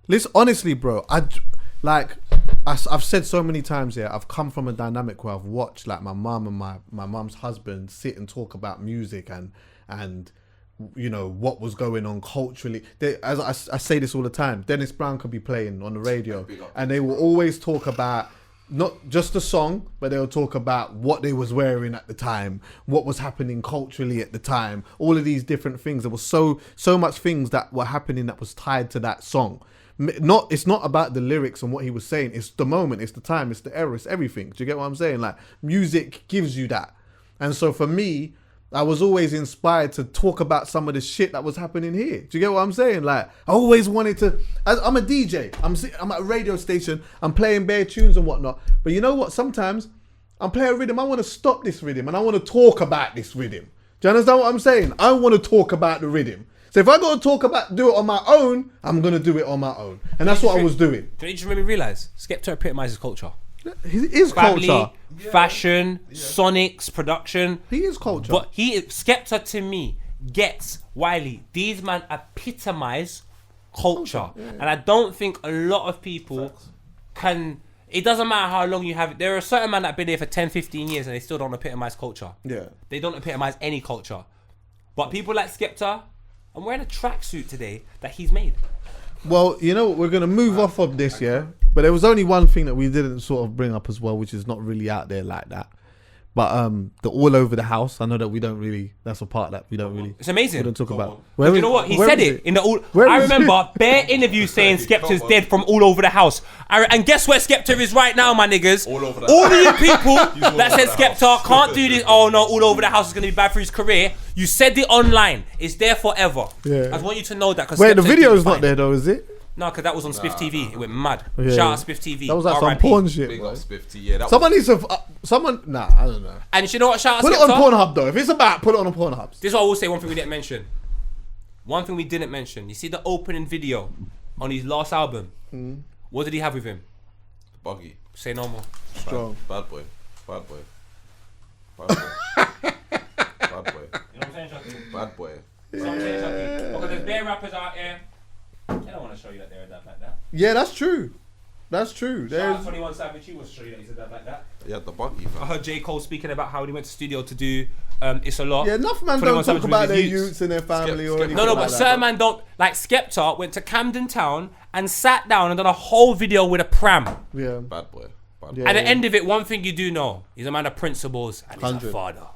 Listen, honestly, bro, I've said so many times here, I've come from a dynamic where I've watched like my mum and my mum's husband sit and talk about music and you know what was going on culturally. As I say this all the time, Dennis Brown could be playing on the radio and they will always talk about not just the song, but they'll talk about what they was wearing at the time, what was happening culturally at the time, all of these different things. There was so much things that were happening that was tied to that song. It's not about the lyrics and what he was saying. It's the moment, it's the time, it's the era, it's everything. Do you get what I'm saying? Like, music gives you that. And so for me, I was always inspired to talk about some of the shit that was happening here. Do you get what I'm saying? Like, I always wanted to. I'm a DJ. I'm at a radio station. I'm playing bare tunes and whatnot. But you know what? Sometimes I'm playing a rhythm. I want to stop this rhythm and I want to talk about this rhythm. Do you understand what I'm saying? I want to talk about the rhythm. So if I got to do it on my own, I'm going to do it on my own. And that's what I was doing. Don't you just really realise? Skepta epitomizes culture. He is Family, culture. Fashion, Sonics, production. He is culture. But Skepta, to me, gets Wiley. These man epitomise culture. And I don't think a lot of people can. It doesn't matter how long you have it. There are certain men that have been here for 10, 15 years and they still don't epitomise culture. Yeah. They don't epitomise any culture. But people like Skepta, I'm wearing a tracksuit today that he's made. Well, you know, we're going to move off of this, but there was only one thing that we didn't sort of bring up as well, which is not really out there like that. But the all over the house, I know that we don't really, that's a part that we don't really. It's amazing. We don't talk about. You know what? He said it in the all. I remember bare interviews saying Skepta's dead from all over the house. And guess where Skepta is right now, my niggas? All over the all of you people that said Skepta can't do this. Oh no, all over the house is going to be bad for his career. You said it online. It's there forever. Yeah. I just want you to know that. Wait, the video's not there though, is it? No, because that was on Spiff TV. It went mad. Yeah. Shout out Spiff TV. That was like some porn shit. Big Bro. up Spiff T, yeah. That Someone was, needs to. Nah, I don't know. And you know what? Shout out Put Skepta. it on Pornhub though. If it's about, put it on Pornhub. This is what I will say. One thing we didn't mention. One thing we didn't mention. You see the opening video on his last album. What did he have with him? Buggy. Say no more. Strong. Bad boy. Bad boy. Bad boy. Bad boy. You know what I'm saying, Chucky? Bad boy. You know what I'm saying, Chucky? Because there's bare rappers out here. I don't want to show you that they're that like that. Yeah, that's true. That's true. Shout out There's 21 Savage, he was straight that he said that like that. Yeah, the buggy. I heard J. Cole speaking about how he went to studio to do It's a Lot. yeah, enough man 21 don't talk Savage about with their his youths and their family or anything. No, like but that. certain man don't. Like Skepta went to Camden Town and sat down and done a whole video with a pram. Yeah. Bad boy. Yeah. At the end of it, one thing you do know, he's a man of principles and he's 100. a father.